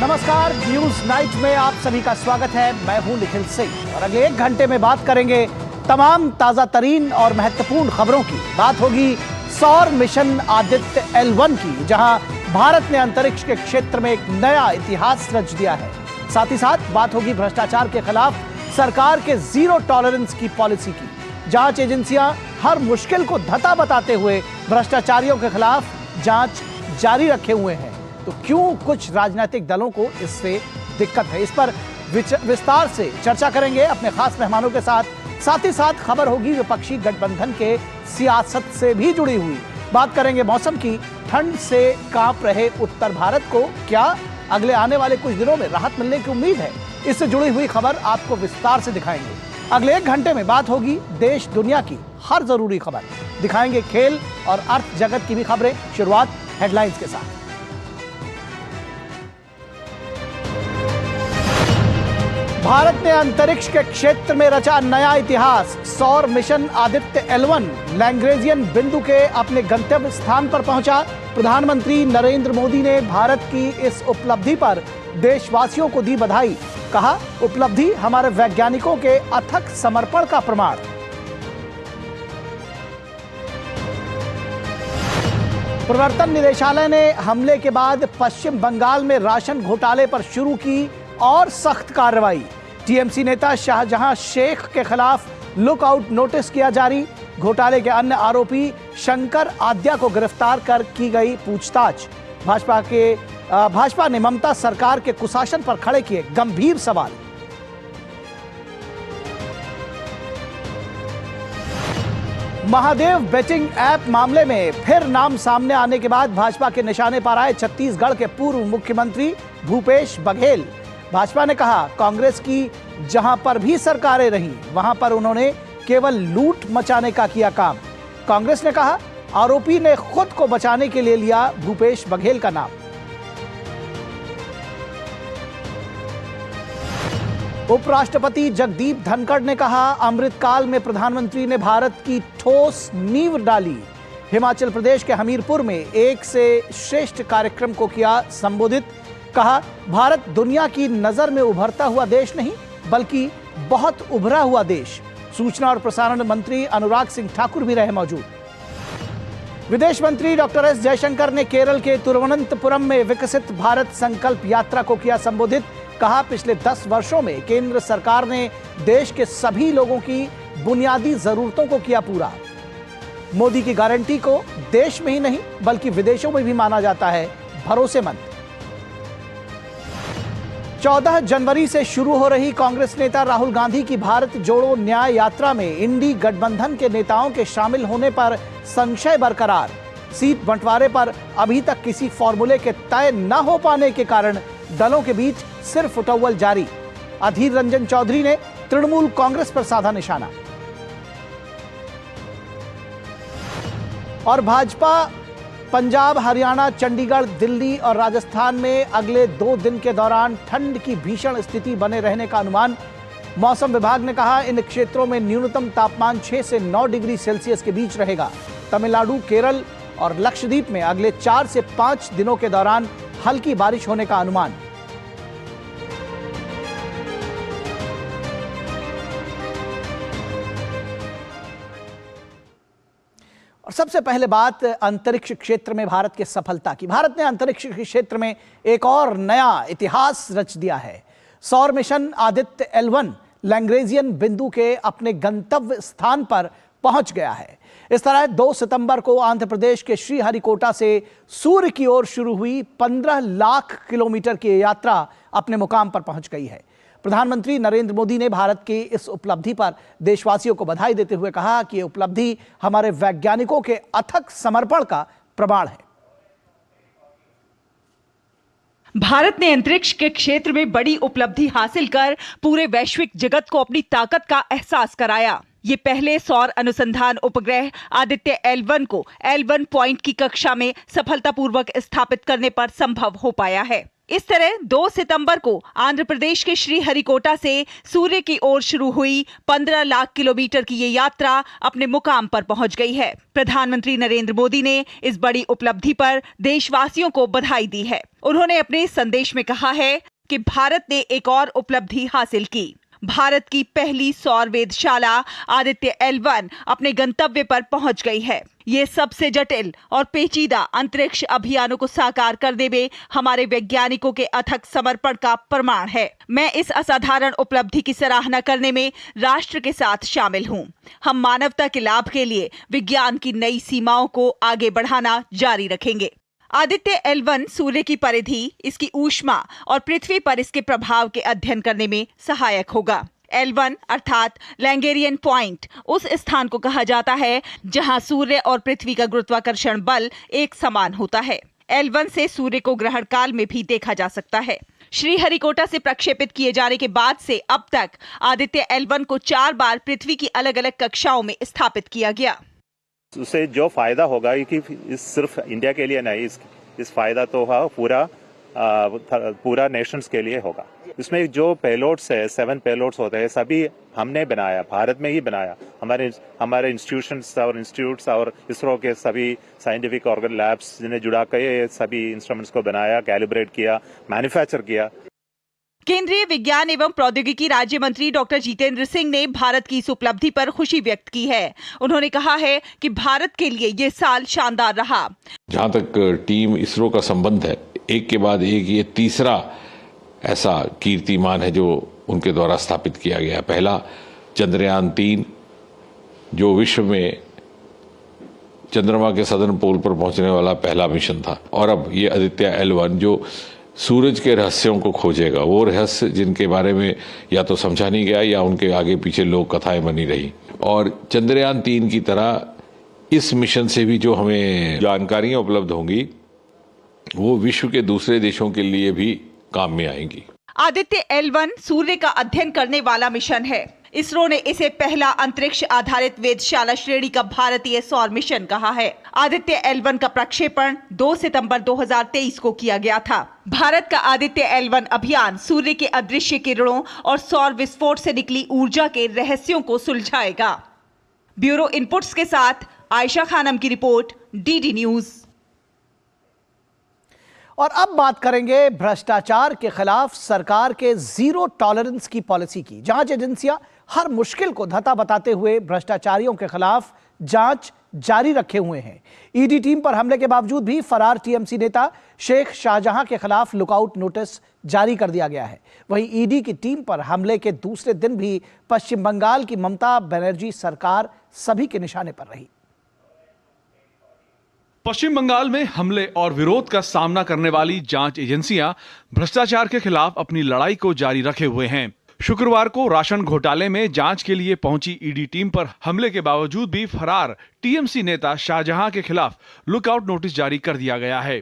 नमस्कार, news night में आप सभी का स्वागत है। मैं हूं निखिल सिंह और अगले 1 घंटे में बात करेंगे तमाम ताजा तरीन और महत्वपूर्ण खबरों की। बात होगी सौर मिशन आदित्य L1 की, जहां भारत ने अंतरिक्ष के क्षेत्र में एक नया इतिहास रच दिया है। साथ ही साथ बात होगी भ्रष्टाचार के खिलाफ सरकार के जीरो टॉलरेंस की पॉलिसी की। जांच एजेंसियां हर मुश्किल को धता बताते हुए भ्रष्टाचारियों के खिलाफ जांच जारी रखे हुए हैं, तो क्यों कुछ राजनीतिक दलों को इससे दिक्कत है, इस पर विस्तार से चर्चा करेंगे अपने खास मेहमानों के साथ। साथ ही साथ खबर होगी विपक्षी गठबंधन के सियासत से भी जुड़ी हुई। बात करेंगे मौसम की, ठंड से कांप रहे उत्तर भारत को क्या अगले आने वाले कुछ दिनों में राहत मिलने की उम्मीद है, इससे जुड़ी हुई खबर आपको विस्तार से दिखाएंगे। अगले 1 घंटे में बात होगी देश दुनिया की हर जरूरी खबर, दिखाएंगे खेल और अर्थ जगत की भी खबरें। शुरुआत हेडलाइंस के साथ। भारत ने अंतरिक्ष के क्षेत्र में रचा नया इतिहास। सौर मिशन आदित्य L1 लैग्रेंजियन बिंदु के अपने गंतव्य स्थान पर पहुंचा। प्रधानमंत्री नरेंद्र मोदी ने भारत की इस उपलब्धि पर देशवासियों को दी बधाई। कहा, उपलब्धि हमारे वैज्ञानिकों के अथक समर्पण का प्रमाण। प्रवर्तन निदेशालय ने हमले के बाद पश्चिम बंगाल में राशन घोटाले पर शुरू की और सख्त कार्रवाई। टीएमसी नेता शाहजहां शेख के खिलाफ लुकआउट नोटिस किया जारी। घोटाले के अन्य आरोपी शंकर आद्या को गिरफ्तार कर की गई पूछताछ। भाजपा ने ममता सरकार के कुशासन पर खड़े किए गंभीर सवाल। महादेव बेटिंग ऐप मामले में फिर नाम सामने आने के बाद भाजपा के निशाने पर आए छत्तीसगढ़ के पूर्व मुख्यमंत्री भूपेश बघेल। भाजपा ने कहा, कांग्रेस की जहां पर भी सरकारें रहीं, वहां पर उन्होंने केवल लूट मचाने का किया काम। कांग्रेस ने कहा, आरोपी ने खुद को बचाने के लिए लिया भूपेश बघेल का नाम। उपराष्ट्रपति जगदीप धनखड़ ने कहा, अमृतकाल में प्रधानमंत्री ने भारत की ठोस नींव डाली। हिमाचल प्रदेश के हमीरपुर में एक से श्रेष्ठ कार्यक्रम को किया संबोधित। कहा, भारत दुनिया की नजर में उभरता हुआ देश नहीं, बल्कि बहुत उभरा हुआ देश। सूचना और प्रसारण मंत्री अनुराग सिंह ठाकुर भी रहे मौजूद। विदेश मंत्री डॉक्टर एस जयशंकर ने केरल के तिरुवनंतपुरम में विकसित भारत संकल्प यात्रा को किया संबोधित। कहा, पिछले 10 वर्षों में केंद्र सरकार ने देश के सभी लोगों की बुनियादी जरूरतों को किया पूरा। मोदी की गारंटी को देश में ही नहीं बल्कि विदेशों में भी माना जाता है भरोसेमंद। 14 जनवरी से शुरू हो रही कांग्रेस नेता राहुल गांधी की भारत जोड़ो न्याय यात्रा में इंडी गठबंधन के नेताओं के शामिल होने पर संशय बरकरार। सीट बंटवारे पर अभी तक किसी फॉर्मूले के तय न हो पाने के कारण दलों के बीच सिर्फ उटव्वल जारी। अधीर रंजन चौधरी ने तृणमूल कांग्रेस पर साधा निशाना। और भाजपा पंजाब, हरियाणा, चंडीगढ़, दिल्ली और राजस्थान में अगले 2 दिन के दौरान ठंड की भीषण स्थिति बने रहने का अनुमान। मौसम विभाग ने कहा, इन क्षेत्रों में न्यूनतम तापमान 6 से 9 डिग्री सेल्सियस के बीच रहेगा। तमिलनाडु, केरल और लक्षद्वीप में अगले 4 से 5 दिनों के दौरान हल्की बारिश होने का अनुमान। और सबसे पहले बात अंतरिक्ष क्षेत्र में भारत की सफलता की। भारत ने अंतरिक्ष के क्षेत्र में एक और नया इतिहास रच दिया है। सौर मिशन आदित्य L1 लैग्रेंजियन बिंदु के अपने गंतव्य स्थान पर पहुंच गया है। इस तरह 2 सितंबर को आंध्र प्रदेश के श्रीहरिकोटा से सूर्य की ओर शुरू हुई 15 लाख किलोमीटर की यात्रा अपने मुकाम पर पहुंच गई है। प्रधानमंत्री नरेंद्र मोदी ने भारत की इस उपलब्धि पर देशवासियों को बधाई देते हुए कहा कि यह उपलब्धि हमारे वैज्ञानिकों के अथक समर्पण का प्रमाण है। भारत ने अंतरिक्ष के क्षेत्र में बड़ी उपलब्धि हासिल कर पूरे वैश्विक जगत को अपनी ताकत का एहसास कराया। ये पहले सौर अनुसंधान उपग्रह आदित्य L1 को L1 पॉइंट की कक्षा में सफलतापूर्वक स्थापित करने पर संभव हो पाया है। इस तरह 2 सितंबर को आंध्र प्रदेश के श्रीहरिकोटा से सूर्य की ओर शुरू हुई 15 लाख किलोमीटर की ये यात्रा अपने मुकाम पर पहुंच गई है। प्रधानमंत्री नरेंद्र मोदी ने इस बड़ी उपलब्धि पर देशवासियों को बधाई दी है। उन्होंने अपने संदेश में कहा है कि भारत ने एक और उपलब्धि हासिल की। भारत की पहली सौर वेधशाला आदित्य L1 अपने गंतव्य पर पहुंच गई है। ये सबसे जटिल और पेचीदा अंतरिक्ष अभियानों को साकार करने में हमारे वैज्ञानिकों के अथक समर्पण का प्रमाण है। मैं इस असाधारण उपलब्धि की सराहना करने में राष्ट्र के साथ शामिल हूं। हम मानवता के लाभ के लिए विज्ञान की नई सीमाओं को आगे बढ़ाना जारी रखेंगे। आदित्य L1 सूर्य की परिधि, इसकी ऊष्मा और पृथ्वी पर इसके प्रभाव के अध्ययन करने में सहायक होगा। L1 अर्थात लैंगेरियन पॉइंट उस स्थान को कहा जाता है जहां सूर्य और पृथ्वी का गुरुत्वाकर्षण बल एक समान होता है। L1 से सूर्य को ग्रहण काल में भी देखा जा सकता है। श्रीहरिकोटा से प्रक्षेपित किए जाने के बाद से अब तक आदित्य L1 को 4 बार पृथ्वी की अलग अलग कक्षाओं में स्थापित किया गया। उससे जो फायदा होगा कि इस सिर्फ इंडिया के लिए नहीं, इस फायदा तो पूरा नेशंस के लिए होगा। इसमें जो पेलोड्स है, 7 पेलोड्स होते हैं, सभी हमने बनाया, भारत में ही बनाया। हमारे इंस्टीट्यूशंस और इंस्टीट्यूट्स और इसरो के सभी साइंटिफिक ऑर्गन लैब्स जिन्हें जुड़ा के सभी इंस्ट्रूमेंट्स को बनाया, कैलिब्रेट किया, मैन्युफैक्चर किया। केंद्रीय विज्ञान एवं प्रौद्योगिकी राज्य मंत्री डॉक्टर जितेंद्र सिंह ने भारत की इस उपलब्धि पर खुशी व्यक्त की है। उन्होंने कहा है कि भारत के लिए ये साल शानदार रहा। जहां तक टीम इसरो का संबंध है, एक के बाद एक ये तीसरा ऐसा कीर्तिमान है जो उनके द्वारा स्थापित किया गया। पहला चंद्रयान 3 जो विश्व में चंद्रमा के सदर्न पोल पर पहुंचने वाला पहला मिशन था, और अब ये आदित्य L1 जो सूरज के रहस्यों को खोजेगा, वो रहस्य जिनके बारे में या तो समझा नहीं गया या उनके आगे पीछे लोक कथाएं बनी रही। और चंद्रयान 3 की तरह इस मिशन से भी जो हमें जानकारियां उपलब्ध होंगी वो विश्व के दूसरे देशों के लिए भी काम में आएंगी। आदित्य L1 सूर्य का अध्ययन करने वाला मिशन है। इसरो ने इसे पहला अंतरिक्ष आधारित वेधशाला श्रेणी का भारतीय सौर मिशन कहा है। आदित्य L1 का प्रक्षेपण 2 सितंबर 2023 को किया गया था। भारत का आदित्य L1 अभियान सूर्य के अदृश्य किरणों और सौर विस्फोट से निकली ऊर्जा के रहस्यों को सुलझाएगा। ब्यूरो इनपुट्स के साथ आयशा खानम की रिपोर्ट, DD न्यूज। और अब बात करेंगे भ्रष्टाचार के खिलाफ सरकार के जीरो टॉलरेंस की पॉलिसी की। जांच एजेंसियां हर मुश्किल को धता बताते हुए भ्रष्टाचारियों के खिलाफ जांच जारी रखे हुए हैं। ईडी टीम पर हमले के बावजूद भी फरार टीएमसी नेता शेख शाहजहां के खिलाफ लुकआउट नोटिस जारी कर दिया गया है। वहीं ईडी की टीम पर हमले के दूसरे दिन भी पश्चिम बंगाल की ममता बनर्जी सरकार सभी के निशाने पर रही। पश्चिम बंगाल में हमले और विरोध का सामना करने वाली जांच एजेंसियां भ्रष्टाचार के खिलाफ अपनी लड़ाई को जारी रखे हुए हैं। शुक्रवार को राशन घोटाले में जांच के लिए पहुंची ईडी टीम पर हमले के बावजूद भी फरार टीएमसी नेता शाहजहां के खिलाफ लुकआउट नोटिस जारी कर दिया गया है।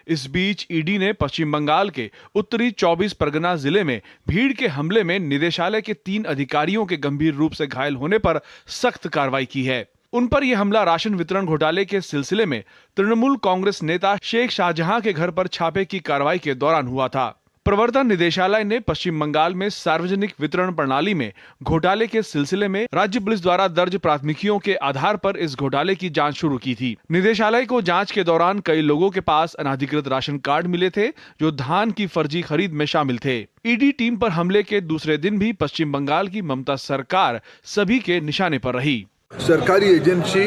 इस बीच ईडी ने पश्चिम बंगाल के उत्तरी 24 परगना जिले में भीड़ के हमले में निदेशालय के 3 अधिकारियों के गंभीर रूप से घायल होने पर सख्त कार्रवाई की है। उन पर यह हमला राशन वितरण घोटाले के सिलसिले में तृणमूल कांग्रेस नेता शेख शाहजहां के घर पर छापे की कार्रवाई के दौरान हुआ था। प्रवर्तन निदेशालय ने पश्चिम बंगाल में सार्वजनिक वितरण प्रणाली में घोटाले के सिलसिले में राज्य पुलिस द्वारा दर्ज प्राथमिकियों के आधार पर इस घोटाले की जांच शुरू की थी। निदेशालय को जांच के दौरान कई लोगों के पास अनाधिकृत राशन कार्ड मिले थे जो धान की फर्जी खरीद में शामिल थे। ईडी टीम पर हमले के दूसरे दिन भी पश्चिम बंगाल की ममता सरकार सभी के निशाने पर रही। सरकारी एजेंसी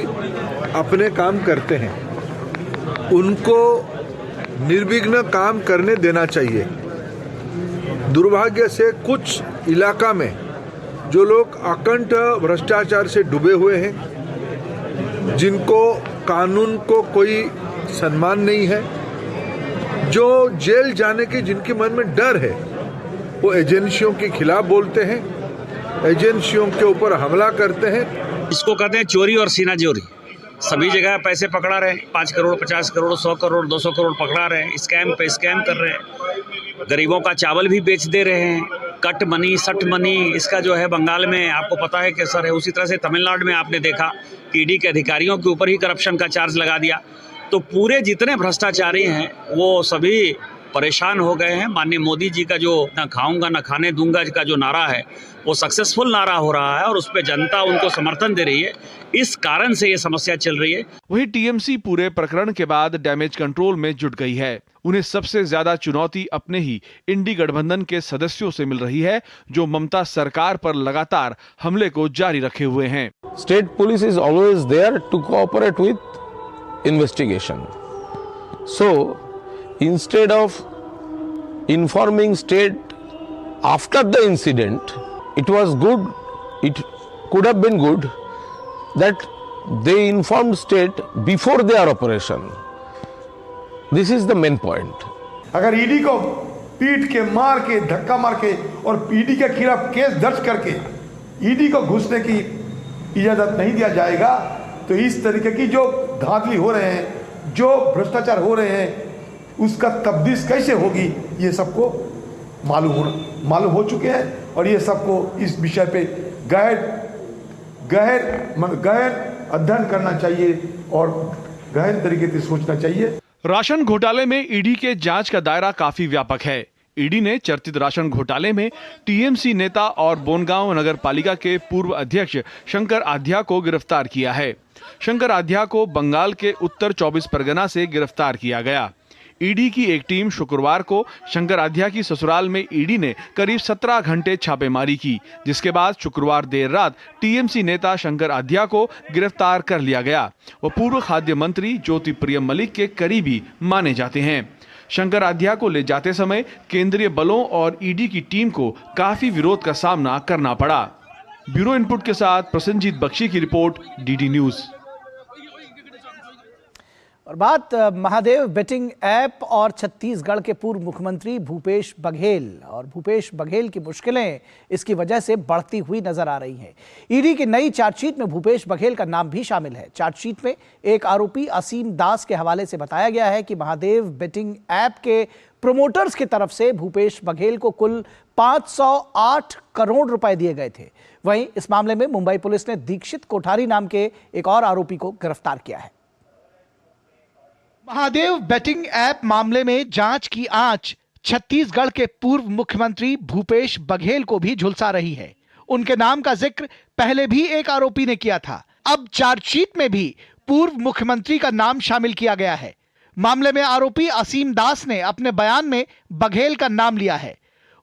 अपने काम करते हैं, उनको निर्विघ्न काम करने देना चाहिए। दुर्भाग्य से कुछ इलाका में जो लोग अकंठ भ्रष्टाचार से डूबे हुए हैं, जिनको कानून को कोई सम्मान नहीं है, जो जेल जाने की जिनके मन में डर है, वो एजेंसियों के खिलाफ बोलते हैं, एजेंसियों के ऊपर हमला करते हैं। इसको कहते हैं चोरी और सीना चोरी। सभी जगह पैसे पकड़ा रहे, 5 करोड़ 50 करोड़ 100 करोड़ 200 करोड़ पकड़ा रहे, स्कैम पे स्कैम कर रहे हैं, गरीबों का चावल भी बेच दे रहे हैं, कट मनी सट मनी इसका जो है बंगाल में आपको पता है कैसा है। उसी तरह से तमिलनाडु में आपने देखा कि ईडी के अधिकारियों के ऊपर ही करप्शन का चार्ज लगा दिया। तो पूरे जितने भ्रष्टाचारी हैं वो सभी परेशान हो गए हैं। माननीय मोदी जी का जो ना खाऊंगा ना खाने दूंगा का जो नारा है वो सक्सेसफुल नारा हो रहा है और उस पर जनता उनको समर्थन दे रही है। इस कारण से ये समस्या चल रही है। वहीं टीएमसी पूरे प्रकरण के बाद डैमेज कंट्रोल में जुट गई है। उन्हें सबसे ज्यादा चुनौती अपने ही इंडी गठबंधन के सदस्यों से मिल रही है, जो ममता सरकार पर लगातार हमले को जारी रखे हुए हैं। State police is always there to cooperate with investigation. So, instead of informing state after the incident, it was good, it could have been good that they informed state before their operation. This is the main point. अगर ED को पीट के मार के धक्का मार के और ईडी के खिलाफ केस दर्ज करके ईडी को घुसने की इजाजत नहीं दिया जाएगा तो इस तरीके की जो धांधली हो रहे हैं, जो भ्रष्टाचार हो रहे हैं, उसका तब्दील कैसे होगी ये सबको मालूम हो चुके हैं और ये सबको इस विषय पे गहन अध्ययन करना चाहिए और गहन तरीके से सोचना चाहिए। राशन घोटाले में ईडी के जांच का दायरा काफी व्यापक है। ईडी ने चर्चित राशन घोटाले में टीएमसी नेता और बोनगांव नगर पालिका के पूर्व अध्यक्ष शंकर आध्या को गिरफ्तार किया है। शंकर आध्या को बंगाल के उत्तर 24 परगना से गिरफ्तार किया गया। ईडी की एक टीम शुक्रवार को शंकर आध्या की ससुराल में ईडी ने करीब 17 घंटे छापेमारी की, जिसके बाद शुक्रवार देर रात टीएमसी नेता शंकर आध्या को गिरफ्तार कर लिया गया। वो पूर्व खाद्य मंत्री ज्योति प्रिय मलिक के करीबी माने जाते हैं। शंकर आध्या को ले जाते समय केंद्रीय बलों और ईडी की टीम को काफी विरोध का सामना करना पड़ा। ब्यूरो इनपुट के साथ प्रसन्नजीत बख्शी की रिपोर्ट, डीडी न्यूज। और बात महादेव बेटिंग ऐप और छत्तीसगढ़ के पूर्व मुख्यमंत्री भूपेश बघेल की मुश्किलें इसकी वजह से बढ़ती हुई नजर आ रही हैं। ईडी की नई चार्जशीट में भूपेश बघेल का नाम भी शामिल है। चार्जशीट में एक आरोपी असीम दास के हवाले से बताया गया है कि महादेव बेटिंग ऐप के प्रोमोटर्स की तरफ से भूपेश बघेल को कुल 508 करोड़ रुपए दिए गए थे। वहीं इस मामले में मुंबई पुलिस ने दीक्षित कोठारी नाम के एक और आरोपी को गिरफ्तार किया है। महादेव बेटिंग ऐप मामले में जांच की आंच छत्तीसगढ़ के पूर्व मुख्यमंत्री भूपेश बघेल को भी झुलसा रही है। उनके नाम का जिक्र पहले भी एक आरोपी ने किया था। अब चार्जशीट में भी पूर्व मुख्यमंत्री का नाम शामिल किया गया है। मामले में आरोपी असीम दास ने अपने बयान में बघेल का नाम लिया है।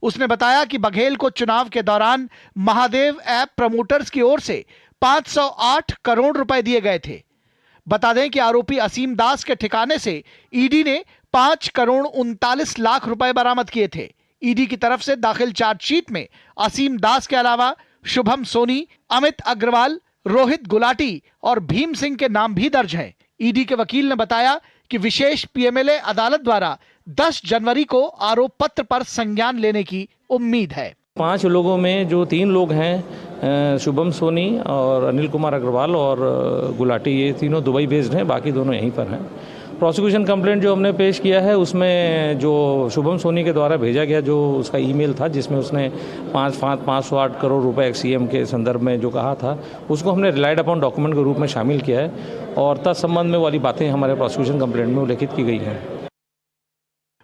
उसने बताया कि बघेल को चुनाव के दौरान महादेव ऐप प्रमोटर्स की ओर से 508 करोड़ रुपए दिए गए थे। बता दें कि आरोपी असीम दास के ठिकाने से ईडी ने 5 करोड़ 39 लाख रुपए बरामद किए थे। ईडी की तरफ से दाखिल चार्जशीट में असीम दास के अलावा शुभम सोनी, अमित अग्रवाल, रोहित गुलाटी और भीम सिंह के नाम भी दर्ज हैं। ईडी के वकील ने बताया कि विशेष पीएमएलए अदालत द्वारा 10 जनवरी को आरोप पत्र पर संज्ञान लेने की उम्मीद है। 5 लोगों में जो 3 लोग हैं, शुभम सोनी और अनिल कुमार अग्रवाल और गुलाटी, ये तीनों दुबई बेस्ड हैं, बाकी दोनों यहीं पर हैं। प्रोसिक्यूशन कंप्लेंट जो हमने पेश किया है उसमें जो शुभम सोनी के द्वारा भेजा गया जो उसका ईमेल था जिसमें उसने 508 करोड़ रुपए एक्सईएम के संदर्भ में जो कहा था उसको हमने रिलाइड अपॉन डॉक्यूमेंट के रूप में शामिल किया है और तत्संबंध में वाली बातें हमारे प्रोसिक्यूशन कंप्लेंट में उल्लेखित की गई हैं।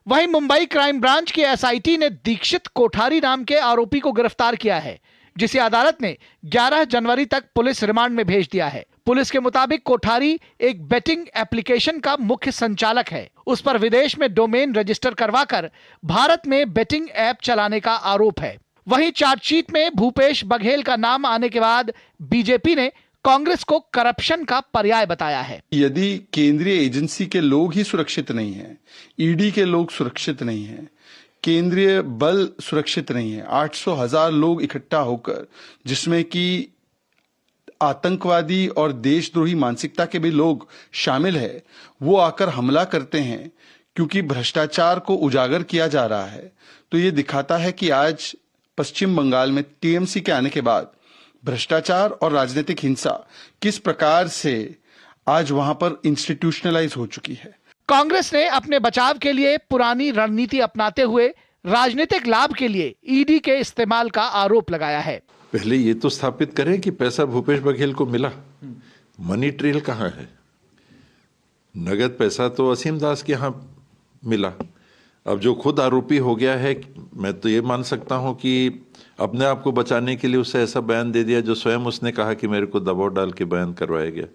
वहीं मुंबई क्राइम ब्रांच की एसआईटी ने दीक्षित कोठारी नाम के आरोपी को गिरफ्तार किया है, जिसे अदालत ने 11 जनवरी तक पुलिस रिमांड में भेज दिया है। पुलिस के मुताबिक कोठारी एक बेटिंग एप्लीकेशन का मुख्य संचालक है। उस पर विदेश में डोमेन रजिस्टर करवाकर भारत में बेटिंग ऐप चलाने का आरोप है। वहीं चार्जशीट में भूपेश बघेल का नाम आने के बाद बीजेपी ने कांग्रेस को करप्शन का पर्याय बताया है। यदि केंद्रीय एजेंसी के लोग ही सुरक्षित नहीं हैं, ईडी के लोग सुरक्षित नहीं हैं, केंद्रीय बल सुरक्षित नहीं है, 800,000 लोग इकट्ठा होकर जिसमें कि आतंकवादी और देशद्रोही मानसिकता के भी लोग शामिल है, वो आकर हमला करते हैं क्योंकि भ्रष्टाचार को उजागर किया जा रहा है, तो ये दिखाता है कि आज पश्चिम बंगाल में टीएमसी के आने के बाद भ्रष्टाचार और राजनीतिक हिंसा किस प्रकार से आज वहां पर इंस्टीट्यूशनलाइज हो चुकी है। कांग्रेस ने अपने बचाव के लिए पुरानी रणनीति अपनाते हुए राजनीतिक लाभ के लिए ईडी के इस्तेमाल का आरोप लगाया है। पहले ये तो स्थापित करें कि पैसा भूपेश बघेल को मिला, मनी ट्रेल कहाँ है। नगद पैसा तो असीम दास के यहाँ मिला, अब जो खुद आरोपी हो गया है, मैं तो ये मान सकता हूं कि अपने आप को बचाने के लिए उसे ऐसा बयान दे दिया जो स्वयं उसने कहा कि मेरे को दबाव डाल के बयान करवाया गया।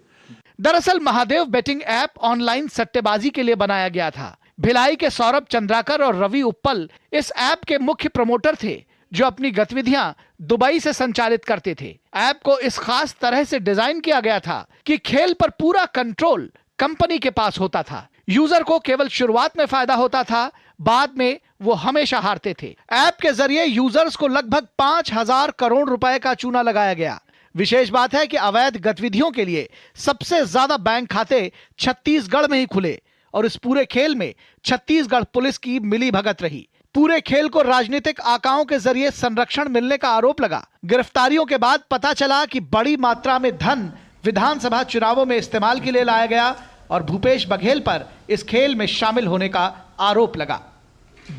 दरअसल महादेव बेटिंग ऐप ऑनलाइन सट्टेबाजी के लिए बनाया गया था। भिलाई के सौरभ चंद्राकर और रवि उप्पल इस ऐप के मुख्य प्रमोटर थे, जो अपनी गतिविधियां दुबई से संचालित करते थे। ऐप को इस खास तरह से डिजाइन किया गया था कि खेल पर पूरा कंट्रोल कंपनी के पास होता था। यूजर को केवल शुरुआत में फायदा होता था, बाद में वो हमेशा हारते थे। ऐप के जरिए यूजर्स को लगभग 5,000 करोड़ रुपए का चूना लगाया गया। विशेष बात है कि अवैध गतिविधियों के लिए सबसे ज्यादा बैंक खाते छत्तीसगढ़ में ही खुले और इस पूरे खेल में छत्तीसगढ़ पुलिस की मिलीभगत रही। पूरे खेल को राजनीतिक आकाओं के जरिए संरक्षण मिलने का आरोप लगा। गिरफ्तारियों के बाद पता चला कि बड़ी मात्रा में धन विधानसभा चुनावों में इस्तेमाल के लिए लाया गया और भूपेश बघेल पर इस खेल में शामिल होने का आरोप लगा।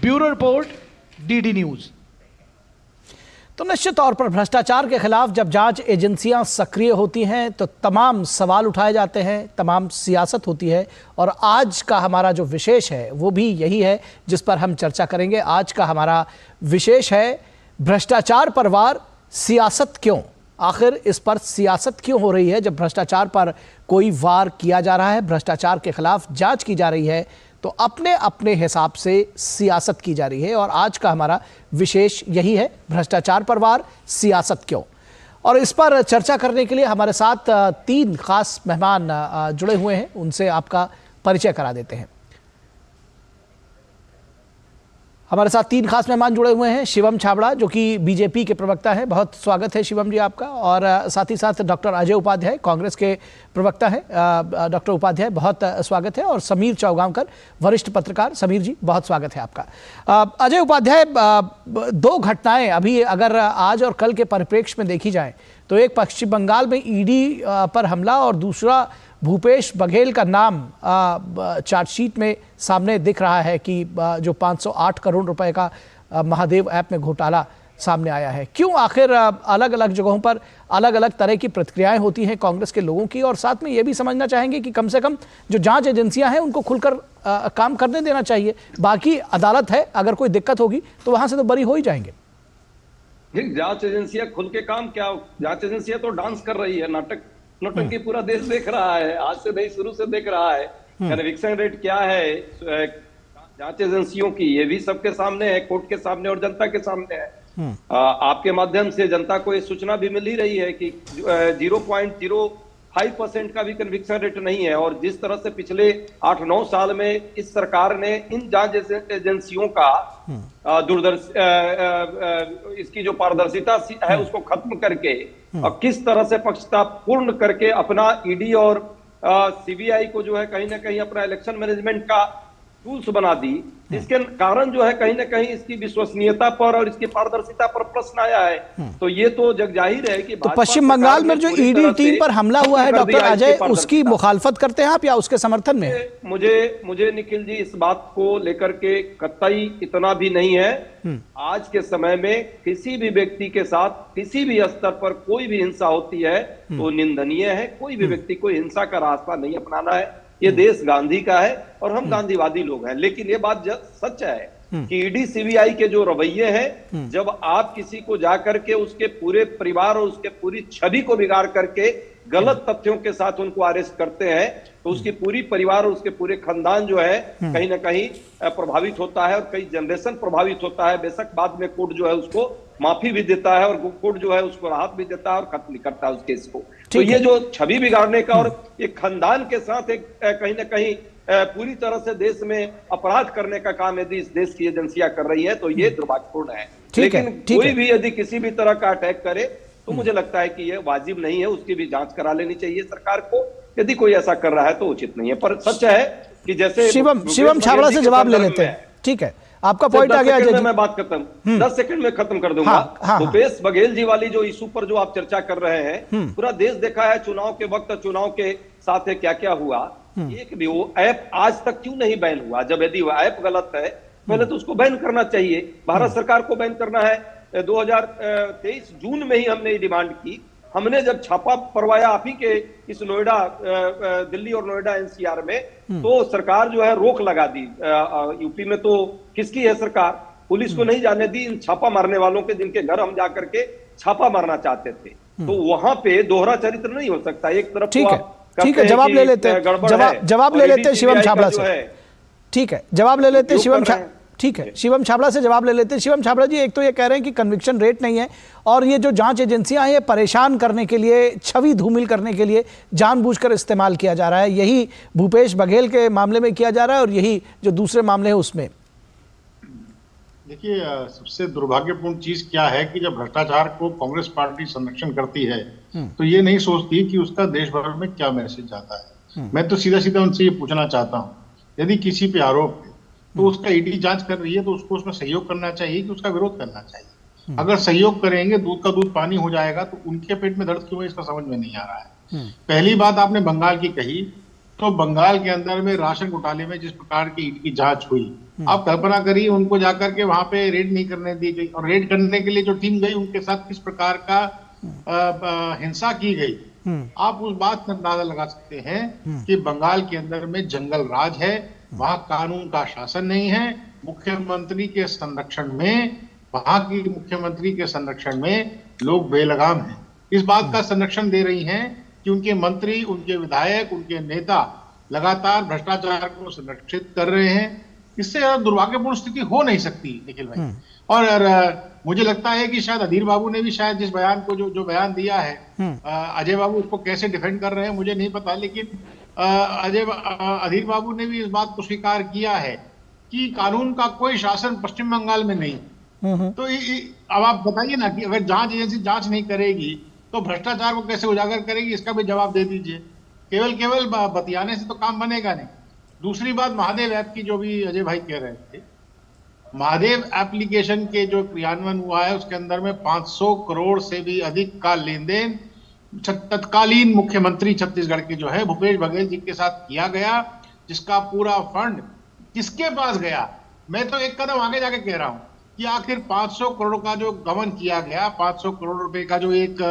Bureau report, DD news. तो निश्चित तौर पर भ्रष्टाचार के खिलाफ जब जांच एजेंसियां सक्रिय होती हैं तो तमाम सवाल उठाए जाते हैं, तमाम सियासत होती है। और आज का हमारा जो विशेष है वो भी यही है जिस पर हम चर्चा करेंगे। आज का हमारा विशेष है भ्रष्टाचार पर वार, सियासत क्यों। आखिर इस पर सियासत क्यों हो रही है जब भ्रष्टाचार पर कोई वार किया जा रहा है, भ्रष्टाचार के खिलाफ जांच की जा रही है, तो अपने अपने हिसाब से सियासत की जा रही है। और आज का हमारा विशेष यही है, भ्रष्टाचार पर वार, सियासत क्यों। और इस पर चर्चा करने के लिए हमारे साथ 3 खास मेहमान जुड़े हुए हैं, उनसे आपका परिचय करा देते हैं। हमारे साथ 3 खास मेहमान जुड़े हुए हैं। शिवम छाबड़ा जो कि बीजेपी के प्रवक्ता हैं, बहुत स्वागत है शिवम जी आपका। और साथ ही साथ डॉक्टर अजय उपाध्याय, कांग्रेस के प्रवक्ता हैं। डॉक्टर उपाध्याय बहुत स्वागत है। और समीर चौगांवकर, वरिष्ठ पत्रकार। समीर जी बहुत स्वागत है आपका। अजय उपाध्याय, 2 घटनाएं अभी अगर आज और कल के परिप्रेक्ष्य में देखी जाए तो एक पश्चिम बंगाल में ईडी पर हमला और दूसरा भूपेश बघेल का नाम चार्जशीट में सामने दिख रहा है कि जो 508 करोड़ रुपए का महादेव ऐप में घोटाला सामने आया है। क्यों आखिर अलग अलग जगहों पर अलग अलग तरह की प्रतिक्रियाएं होती हैं कांग्रेस के लोगों की। और साथ में ये भी समझना चाहेंगे कि कम से कम जो जांच एजेंसियां हैं उनको खुलकर काम करने देना चाहिए। बाकी अदालत है, अगर कोई दिक्कत होगी तो वहां से तो बरी हो ही जाएंगे। जांच एजेंसियां खुल के काम क्या, जांच एजेंसियां तो डांस कर रही है, नौटंकी पूरा देश देख रहा है, आज से नहीं शुरू से देख रहा है। कन्विक्शन रेट क्या है जांच एजेंसियों की, ये भी सबके सामने है, कोर्ट के सामने और जनता के सामने है। आपके माध्यम से जनता को ये सूचना भी मिल ही रही है कि 0.05% का भी कन्विक्शन रेट नहीं है। और जिस तरह से पिछले 8-9 साल में इस सरकार ने इन जांच एजेंसियों का इसकी जो पारदर्शिता है उसको खत्म करके और किस तरह से पक्षता पूर्ण करके अपना ईडी और सीबीआई को जो है कहीं ना कहीं अपना इलेक्शन मैनेजमेंट का टूल्स बना दी, इसके कारण जो है कहीं ना कहीं इसकी विश्वसनीयता पर और इसकी पारदर्शिता पर प्रश्न आया है। तो ये तो जगजाहिर है कि तो पश्चिम बंगाल में जो ईडी टीम पर हमला हुआ है डॉक्टर अजय, उसकी मुखालफत करते हैं आप या उसके समर्थन में? मुझे निखिल जी इस बात को लेकर के कतई इतना भी नहीं है। आज के समय में किसी भी व्यक्ति के साथ किसी भी स्तर पर कोई भी हिंसा होती है तो निंदनीय है। कोई भी व्यक्ति को हिंसा का रास्ता नहीं अपनाना है। ये देश गांधी का है और हम गांधीवादी लोग हैं। लेकिन ये बात सच है कि ईडी सीबीआई के जो रवैये हैं, जब आप किसी को जाकर के उसके पूरे परिवार और उसके पूरी छवि को बिगाड़ करके गलत तथ्यों के साथ उनको अरेस्ट करते हैं तो उसकी पूरी परिवार और उसके पूरे खानदान जो है कहीं ना कहीं प्रभावित होता है और कई जनरेशन प्रभावित होता है। बेशक बाद में कोर्ट जो है उसको माफी भी देता है और कोर्ट जो है उसको राहत भी देता है और खत्म भी करता है उस केस को। तो ये जो छवि बिगाड़ने का और एक खानदान के साथ एक कहीं ना कहीं पूरी तरह से देश में अपराध करने का काम यदि इस देश की एजेंसियां कर रही है तो ये दुर्भाग्यपूर्ण है। लेकिन कोई भी यदि किसी भी तरह का अटैक करे तो मुझे लगता है कि ये वाजिब नहीं है, उसकी भी जांच करा लेनी चाहिए सरकार को। यदि कोई ऐसा कर रहा है तो उचित नहीं है। पर सच है कि जैसे शिवम छाबड़ा से जवाब ले लेते हैं। ठीक है, आपका पॉइंट आ गया। मैं बात करता हूँ, 10 सेकंड में खत्म कर दूंगा। भूपेश बघेल जी वाली जो इशू पर जो आप चर्चा कर रहे हैं, पूरा देश देखा है चुनाव के वक्त, चुनाव के साथ क्या क्या हुआ। एक भी वो ऐप आज तक क्यों नहीं बैन हुआ? जब यदि वो ऐप गलत है पहले तो उसको बैन करना चाहिए। भारत सरकार को बैन करना है। 2023 जून में ही हमने ये डिमांड की हमने जब छापा परवाया आप ही के इस नोएडा, दिल्ली और नोएडा एनसीआर में, तो सरकार जो है रोक लगा दी। यूपी में तो किसकी है सरकार, पुलिस को नहीं जाने दी इन छापा मारने वालों के, जिनके घर हम जाकर के छापा मारना चाहते थे। तो वहां पे दोहरा चरित्र नहीं हो सकता। एक तरफ ठीक है, जवाब ले लेते हैं, जवाब ले लेते हैं शिवम छाबड़ा से। ठीक है, जवाब ले लेते हैं शिवम ठीक है, शिवम छाबड़ा से जवाब ले लेते हैं। शिवम छाबड़ा जी, एक तो ये कह रहे हैं कि कन्विक्शन रेट नहीं है और ये जो जांच एजेंसियां हैं ये परेशान करने के लिए, छवि धूमिल करने के लिए जानबूझकर इस्तेमाल किया जा रहा है। यही भूपेश बघेल के मामले में किया जा रहा है और यही जो दूसरे मामले हैं उसमें। देखिए, सबसे दुर्भाग्यपूर्ण चीज क्या है कि जब भ्रष्टाचार को कांग्रेस पार्टी संरक्षण करती है तो ये नहीं सोचती कि उसका देश भर में क्या मैसेज जाता है। मैं तो सीधा सीधा उनसे ये पूछना चाहता हूँ, यदि किसी पे आरोप है तो उसका ईडी जांच कर रही है तो उसको उसमें सहयोग करना चाहिए कि उसका विरोध करना चाहिए। अगर सहयोग करेंगे, दूध का दूध पानी हो जाएगा, तो उनके पेट में दर्द क्यों है इसका समझ में नहीं आ रहा है। पहली बात आपने बंगाल की कही, तो बंगाल के अंदर में राशन घोटाले में जिस प्रकार की ईडी की जांच हुई, आप कल्पना करिए उनको जाकर के वहां पे रेड नहीं करने दी गई, और रेड करने के लिए जो टीम गई उनके साथ किस प्रकार का हिंसा की गई। आप उस बात का अंदाजा लगा सकते हैं कि बंगाल के अंदर में जंगल राज है, वहां कानून का शासन नहीं है। मुख्यमंत्री के संरक्षण में, वहां की मुख्यमंत्री के संरक्षण में लोग बेलगाम हैं। इस बात का संरक्षण दे रही हैं कि उनके मंत्री, उनके विधायक, उनके नेता लगातार भ्रष्टाचार को संरक्षित कर रहे हैं। इससे दुर्भाग्यपूर्ण स्थिति हो नहीं सकती निखिल भाई। और मुझे लगता है कि शायद अधीर बाबू ने भी शायद जिस बयान को जो बयान दिया है, अजय बाबू उसको कैसे डिफेंड कर रहे हैं मुझे नहीं पता, लेकिन अधीर बाबू ने भी इस बात को स्वीकार किया है कि कानून का कोई शासन पश्चिम बंगाल में नहीं। तो अब आप बताइए ना कि अगर जांच एजेंसी जांच नहीं करेगी तो भ्रष्टाचार को कैसे उजागर करेगी, इसका भी जवाब दे दीजिए। केवल बतियाने से तो काम बनेगा नहीं। दूसरी बात, महादेव ऐप की जो भी अजय भाई कह रहे थे, महादेव एप्लीकेशन के जो क्रियान्वयन हुआ है उसके अंदर में 500 करोड़ से भी अधिक का लेन देन तत्कालीन मुख्यमंत्री छत्तीसगढ़ के जो है भूपेश बघेल जी के साथ किया गया, जिसका पूरा फंड किसके पास गया। मैं तो एक कदम आगे जाके कह रहा हूं कि आखिर 500 करोड़ का जो गबन किया गया, 500 करोड़ रुपए का जो एक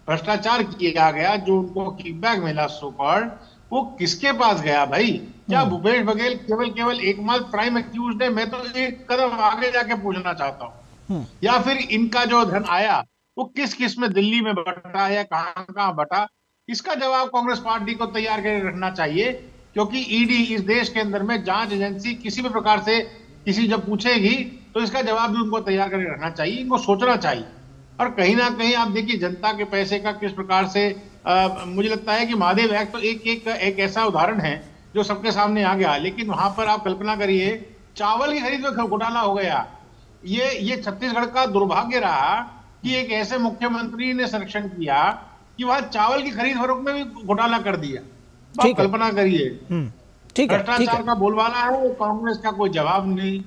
भ्रष्टाचार किया गया, जो उनको किकबैक मिला सो कॉल्ड, वो किसके पास गया भाई। क्या भूपेश बघेल केवल एकमात्र प्राइम एक्यूज्ड है? मैं तो एक कदम आगे जाके पूछना चाहता हूँ। या फिर इनका जो धन आया वो किस किस में दिल्ली में बटा या कहां बटा, इसका जवाब कांग्रेस पार्टी को तैयार करके रखना चाहिए। क्योंकि ईडी इस देश के अंदर में जांच एजेंसी किसी भी प्रकार से किसी जब पूछेगी तो इसका जवाब भी उनको तैयार करके रखना चाहिए, इनको सोचना चाहिए। और कहीं ना कहीं आप देखिए जनता के पैसे का किस प्रकार से मुझे लगता है कि महादेव एक्ट तो एक ऐसा उदाहरण है जो सबके सामने आ गया। लेकिन वहां पर आप कल्पना करिए, चावल की खरीद में घोटाला हो गया। ये छत्तीसगढ़ का दुर्भाग्य रहा कि एक ऐसे मुख्यमंत्री ने संरक्षण किया कि वहां चावल की खरीद फरोख्त में भी घोटाला कर दिया। आप कल्पना करिए, भ्रष्टाचार का बोलबाला है, कांग्रेस का कोई जवाब नहीं।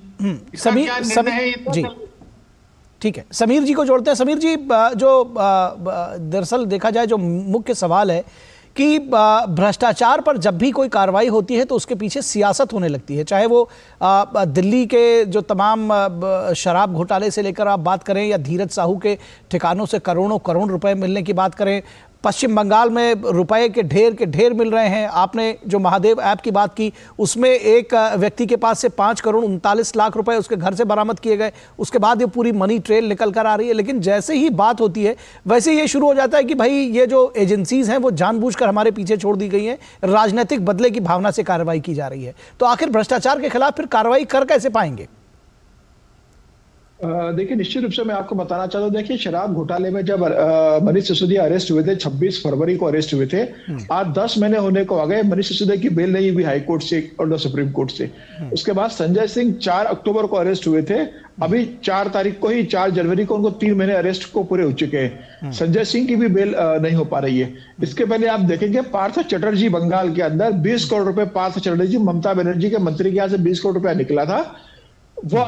ठीक है, समीर जी को जोड़ते हैं। समीर जी, जो दरअसल देखा जाए जो मुख्य सवाल है कि भ्रष्टाचार पर जब भी कोई कार्रवाई होती है तो उसके पीछे सियासत होने लगती है, चाहे वो दिल्ली के जो तमाम शराब घोटाले से लेकर आप बात करें या धीरज साहू के ठिकानों से करोड़ों करोड़ रुपए मिलने की बात करें, पश्चिम बंगाल में रुपए के ढेर मिल रहे हैं। आपने जो महादेव ऐप की बात की उसमें एक व्यक्ति के पास से 5 करोड़ 39 लाख रुपए उसके घर से बरामद किए गए। उसके बाद ये पूरी मनी ट्रेल निकल कर आ रही है। लेकिन जैसे ही बात होती है वैसे ये शुरू हो जाता है कि भाई ये जो एजेंसीज हैं वो जानबूझकर हमारे पीछे छोड़ दी गई हैं, राजनीतिक बदले की भावना से कार्रवाई की जा रही है। तो आखिर भ्रष्टाचार के खिलाफ फिर कार्रवाई कर कैसे पाएंगे? देखिए, निश्चित रूप से मैं आपको बताना चाहता हूँ। देखिए, शराब घोटाले में जब मनीष सिसोदिया अरेस्ट हुए थे, 26 फरवरी को अरेस्ट हुए थे, आज 10 महीने होने को आ गए। मनीष सिसोदिया की बेल नहीं हुई हाई कोर्ट से और सुप्रीम कोर्ट से। उसके बाद संजय सिंह 4 अक्टूबर को अरेस्ट हुए थे। अभी 4 तारीख को ही 4 जनवरी को उनको 3 महीने अरेस्ट को पूरे हो चुके हैं। संजय सिंह की भी बेल नहीं हो पा रही है। इसके पहले आप देखेंगे पार्थ चटर्जी बंगाल के अंदर 20 करोड़ रुपए पार्थ चटर्जी ममता बनर्जी के मंत्री के यहाँ से 20 करोड़ रुपया निकला था, वो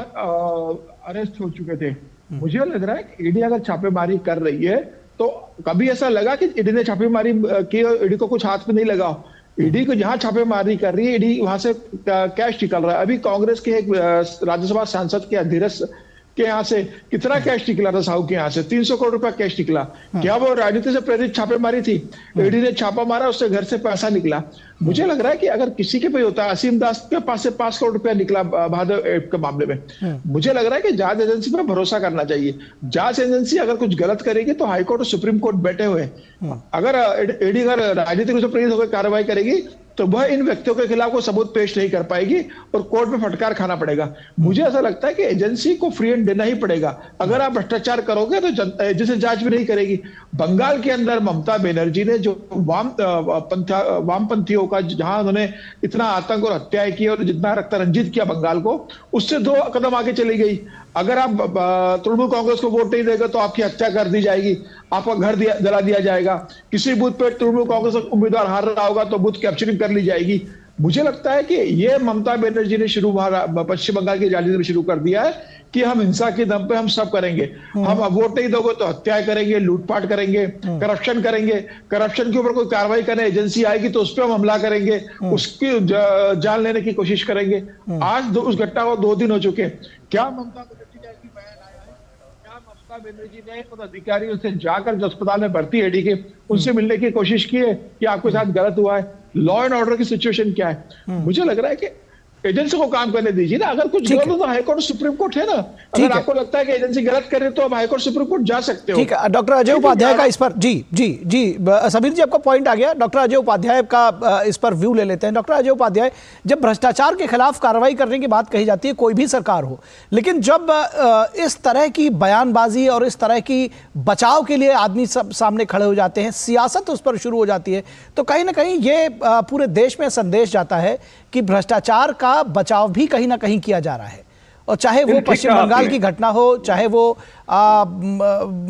अरेस्ट हो चुके थे। मुझे लग रहा है कि ईडी अगर छापेमारी कर रही है तो कभी ऐसा लगा कि ईडी ने छापेमारी की, ईडी को कुछ हाथ में नहीं लगा। ईडी को जहां छापेमारी कर रही है, ईडी वहां से कैश निकल रहा है। अभी कांग्रेस के एक राज्यसभा सांसद के धीरज के यहाँ से कितना कैश निकला था, साहू के यहाँ से 300 करोड़ रुपया कैश निकला। क्या वो राजनीति से प्रेरित छापेमारी थी? ईडी ने छापा मारा, उससे घर से पैसा निकला। मुझे लग रहा है कि अगर किसी के पे होता है, असीम दास के पास से 5 करोड़ रुपया निकला भादव ऐप के मामले में, मुझे लग रहा है कि जांच एजेंसी पर भरोसा करना चाहिए। जांच एजेंसी अगर कुछ गलत करेगी तो हाईकोर्ट और सुप्रीम कोर्ट बैठे हुए, अगर ईडी अगर राजनीतिक से प्रेरित होकर कार्रवाई करेगी तो वह इन व्यक्तियों के खिलाफ कोई सबूत पेश नहीं कर पाएगी और कोर्ट में फटकार खाना पड़ेगा। मुझे ऐसा लगता है कि एजेंसी को फ्री हैंड देना ही पड़ेगा। अगर आप भ्रष्टाचार करोगे तो एजेंसी जांच भी नहीं करेगी। बंगाल के अंदर ममता बनर्जी ने जो वामपंथियों का जहां उन्होंने इतना आतंक और हत्याएं की और जितना रक्त रंजित किया बंगाल को, उससे 2 कदम आगे चली गई। अगर आप तृणमूल कांग्रेस को वोट नहीं देगा तो आपकी हत्या कर दी जाएगी, आपका घर जला दिया जाएगा। किसी बूथ पे तृणमूल कांग्रेस उम्मीदवार हार रहा होगा तो बूथ कैप्चरिंग कर ली जाएगी। मुझे लगता है कि ये ममता बनर्जी ने पश्चिम बंगाल की राजनीति में शुरू कर दिया है कि हम हिंसा के दम पे हम सब करेंगे। हम वोट नहीं दोगे तो हत्याएं करेंगे, लूटपाट करेंगे, करप्शन करेंगे। करप्शन के ऊपर कोई कार्रवाई करने एजेंसी आएगी तो उस पर हम हमला करेंगे, उसकी जान लेने की कोशिश करेंगे। आज उस घटना को 2 दिन हो चुके। क्या ममता बनर्जी का ऐसी बयान आया है? क्या ममता बनर्जी ने उन अधिकारियों से जाकर जो अस्पताल में भर्ती ईडी के, उनसे मिलने की कोशिश की है कि आपके साथ गलत हुआ है? लॉ एंड ऑर्डर की सिचुएशन क्या है? मुझे लग रहा है कि एजेंसी को काम करने दीजिए ना। अगर कुछ गलत हो तो हाईकोर्ट सुप्रीम कोर्ट है ना। अगर आपको लगता है कि एजेंसी गलत करे तो आप हाईकोर्ट सुप्रीम कोर्ट जा सकते हो। ठीक है, डॉक्टर अजय उपाध्याय का इस पर जी समीर जी आपका पॉइंट आ गया। डॉक्टर अजय उपाध्याय का इस पर व्यू ले लेते हैं। डॉक्टर अजय उपाध्याय, जब भ्रष्टाचार के खिलाफ कार्रवाई करने की बात कही जाती है, कोई भी सरकार हो, लेकिन जब इस तरह की बयानबाजी और इस तरह की बचाव के लिए आदमी सब सामने खड़े हो जाते हैं, सियासत उस पर शुरू हो जाती है, तो कहीं ना कहीं ये पूरे देश में संदेश जाता है कि भ्रष्टाचार का बचाव भी कहीं ना कहीं किया जा रहा है। और चाहे वो पश्चिम बंगाल की घटना हो, चाहे वो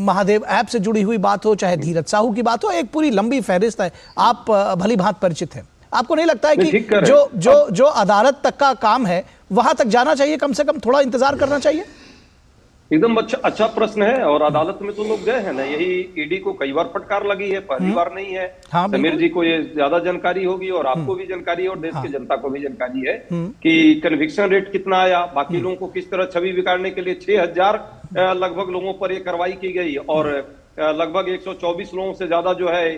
महादेव ऐप से जुड़ी हुई बात हो, चाहे धीरज साहू की बात हो, एक पूरी लंबी फहरिस्त है। आप भली भांति परिचित हैं। आपको नहीं लगता है कि जो अदालत तक का काम है वहां तक जाना चाहिए, कम से कम थोड़ा इंतजार करना चाहिए? एकदम अच्छा प्रश्न है। और अदालत में तो लोग गए हैं ना, यही ईडी को कई बार फटकार लगी है, पहली बार नहीं है। हाँ, समीर जी को ये ज्यादा जानकारी होगी और आपको भी जानकारी है और देश की जनता को भी जानकारी है कि कन्विक्शन रेट कितना आया, बाकी लोगों को किस तरह छवि बिगाड़ने के लिए 6000 लगभग लोगों पर ये कार्रवाई की गई और लगभग 124 लोगों से ज्यादा जो है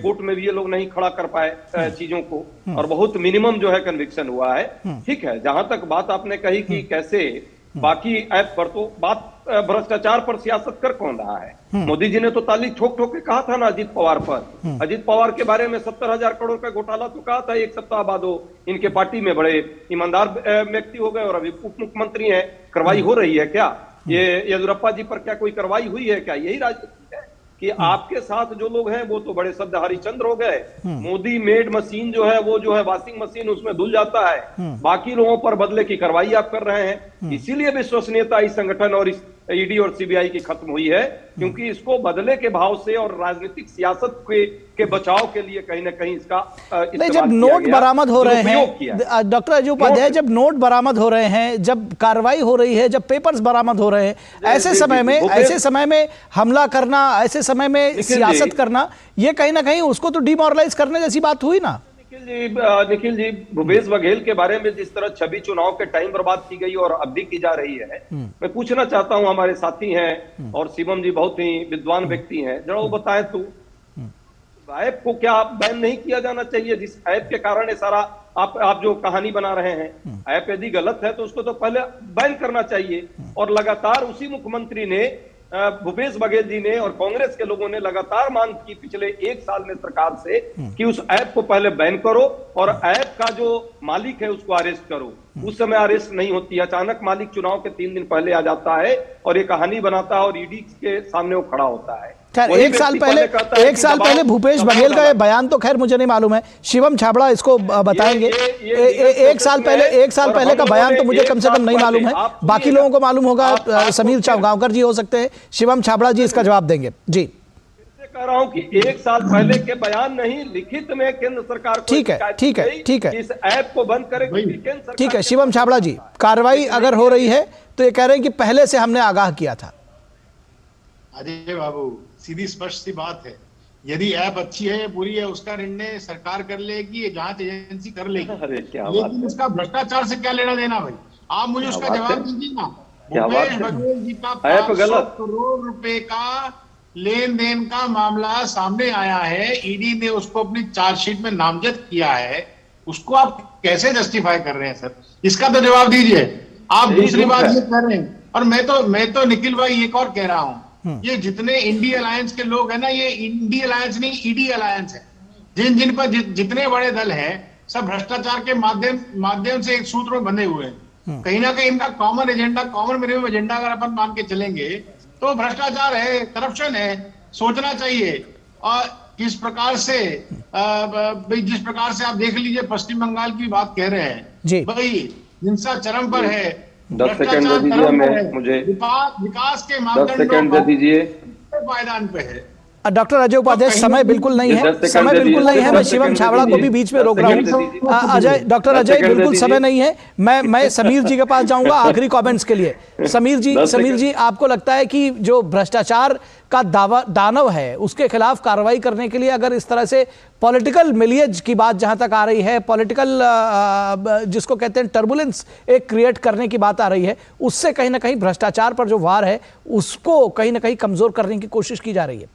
कोर्ट में भी ये लोग नहीं खड़ा कर पाए चीजों को, और बहुत मिनिमम जो है कन्विक्शन हुआ है। ठीक है, जहां तक बात आपने कही कि कैसे बाकी ऐप पर, तो बात भ्रष्टाचार पर सियासत कर कौन रहा है? मोदी जी ने तो ताली ठोक ठोक के कहा था ना अजीत पवार पर। अजीत पवार के बारे में 70,000 करोड़ का घोटाला तो कहा था, एक सप्ताह बाद वो इनके पार्टी में बड़े ईमानदार व्यक्ति हो गए और अभी उप मुख्यमंत्री हैं। कार्रवाई हो रही है क्या? ये येदियुरप्पा जी पर क्या कोई कार्रवाई हुई है क्या? यही राजनीति है कि आपके साथ जो लोग हैं वो तो बड़े शब्द हरिश्चंद्र हो गए। मोदी मेड मशीन जो है वो जो है वॉशिंग मशीन, उसमें धुल जाता है। बाकी लोगों पर बदले की कार्रवाई आप कर रहे हैं। इसीलिए विश्वसनीयता इस संगठन और इस ईडी और सीबीआई की खत्म हुई है, क्योंकि इसको बदले के भाव से और राजनीतिक सियासत के बचाव के लिए कहीं ना कहीं इसका नहीं, जब नोट बरामद हो रहे हैं डॉक्टर अजय उपाध्याय, जब नोट बरामद हो रहे हैं, जब कार्रवाई हो रही है, जब पेपर्स बरामद हो रहे हैं, ऐसे समय में हमला करना, ऐसे समय में सियासत करना, ये कहीं ना कहीं उसको तो डिमोरलाइज करने जैसी बात हुई ना। निखिल जी, भूपेश बघेल के बारे में जिस तरह छवि चुनाव के टाइम बर्बाद की गई और अब भी की जा रही है, मैं पूछना चाहता हूं, हमारे साथी हैं और शिवम जी बहुत ही विद्वान व्यक्ति हैं, जरा वो बताएं तो ऐप को क्या बैन नहीं किया जाना चाहिए? जिस ऐप के कारण ये सारा आप जो कहानी बना रहे हैं, ऐप यदि गलत है तो उसको तो पहले बैन करना चाहिए। और लगातार उसी मुख्यमंत्री ने, भूपेश बघेल जी ने और कांग्रेस के लोगों ने लगातार मांग की पिछले 1 साल में सरकार से कि उस ऐप को पहले बैन करो और ऐप का जो मालिक है उसको अरेस्ट करो। उस समय अरेस्ट नहीं होती, अचानक मालिक चुनाव के 3 दिन पहले आ जाता है और ये कहानी बनाता है और ईडी के सामने वो खड़ा होता है। खैर, एक साल पहले भूपेश बघेल का ये बयान तो खैर मुझे नहीं मालूम है, शिवम छाबड़ा इसको बताएंगे। एक साल पहले का बयान तो मुझे कम से कम नहीं मालूम है, बाकी लोगों को मालूम होगा। समीर गांवकर जी हो सकते हैं, शिवम छाबड़ा जी इसका जवाब देंगे। जी कह रहा हूं कि 1 साल पहले के बयान नहीं, लिखित में केंद्र सरकार को ठीक है इस ऐप को बंद करें। ठीक है, शिवम छाबड़ा जी, कार्रवाई अगर हो रही है तो ये कह रहे हैं कि पहले से हमने आगाह किया था। अजय बाबू, सीधी स्पष्ट सी बात है, यदि ऐप अच्छी है बुरी है उसका निर्णय सरकार कर लेगी, जांच एजेंसी कर लेगी, लेकिन इसका भ्रष्टाचार से क्या लेना देना भाई? आप मुझे उसका जवाब दीजिए ना। क्या बात भूपेश है? बघेल जी का है तो 500 गलत। करोड़ रुपए का लेन देन का मामला सामने आया है, ईडी ने उसको अपनी चार्जशीट में नामजद किया है, उसको आप कैसे जस्टिफाई कर रहे हैं सर? इसका तो जवाब दीजिए। आप यही दूसरी दुख बात है। ये कर रहे हैं, और मैं तो निखिल भाई एक और कह रहा हूं, ये जितने इंडी अलायंस के लोग हैं ना, ये इंडी अलायंस नहीं ईडी अलायंस है। जिन पर जितने बड़े दल हैं सब भ्रष्टाचार के माध्यम से एक सूत्र में बंधे हुए हैं। कहीं ना कहीं इनका common agenda, common minimum agenda अगर अपन मान के चलेंगे तो भ्रष्टाचार है, करप्शन है। सोचना चाहिए। और किस प्रकार से जिस प्रकार से आप देख लीजिए, पश्चिम बंगाल की बात कह रहे हैं भाई, हिंसा चरम पर है, 10 सेकंड दे दीजिए हमें, मुझे विकास के 10 सेकंड दे दीजिए। पायदान पे है। डॉक्टर अजय उपाध्याय, समय बिल्कुल नहीं है, समय बिल्कुल नहीं है। मैं शिवम छाबड़ा को भी बीच में रोक रहा हूँ। अजय, डॉक्टर अजय, बिल्कुल समय नहीं है। मैं समीर जी के पास जाऊंगा आखिरी कमेंट्स के लिए। समीर जी, आपको लगता है कि जो भ्रष्टाचार का दानव है उसके खिलाफ कार्रवाई करने के लिए अगर इस तरह से पॉलिटिकल मिलियज की बात जहां तक आ रही है, पॉलिटिकल जिसको कहते हैं टर्बुलेंस एक क्रिएट करने की बात आ रही है, उससे कहीं ना कहीं भ्रष्टाचार पर जो वार है उसको कहीं ना कहीं कमजोर करने की कोशिश की जा रही है?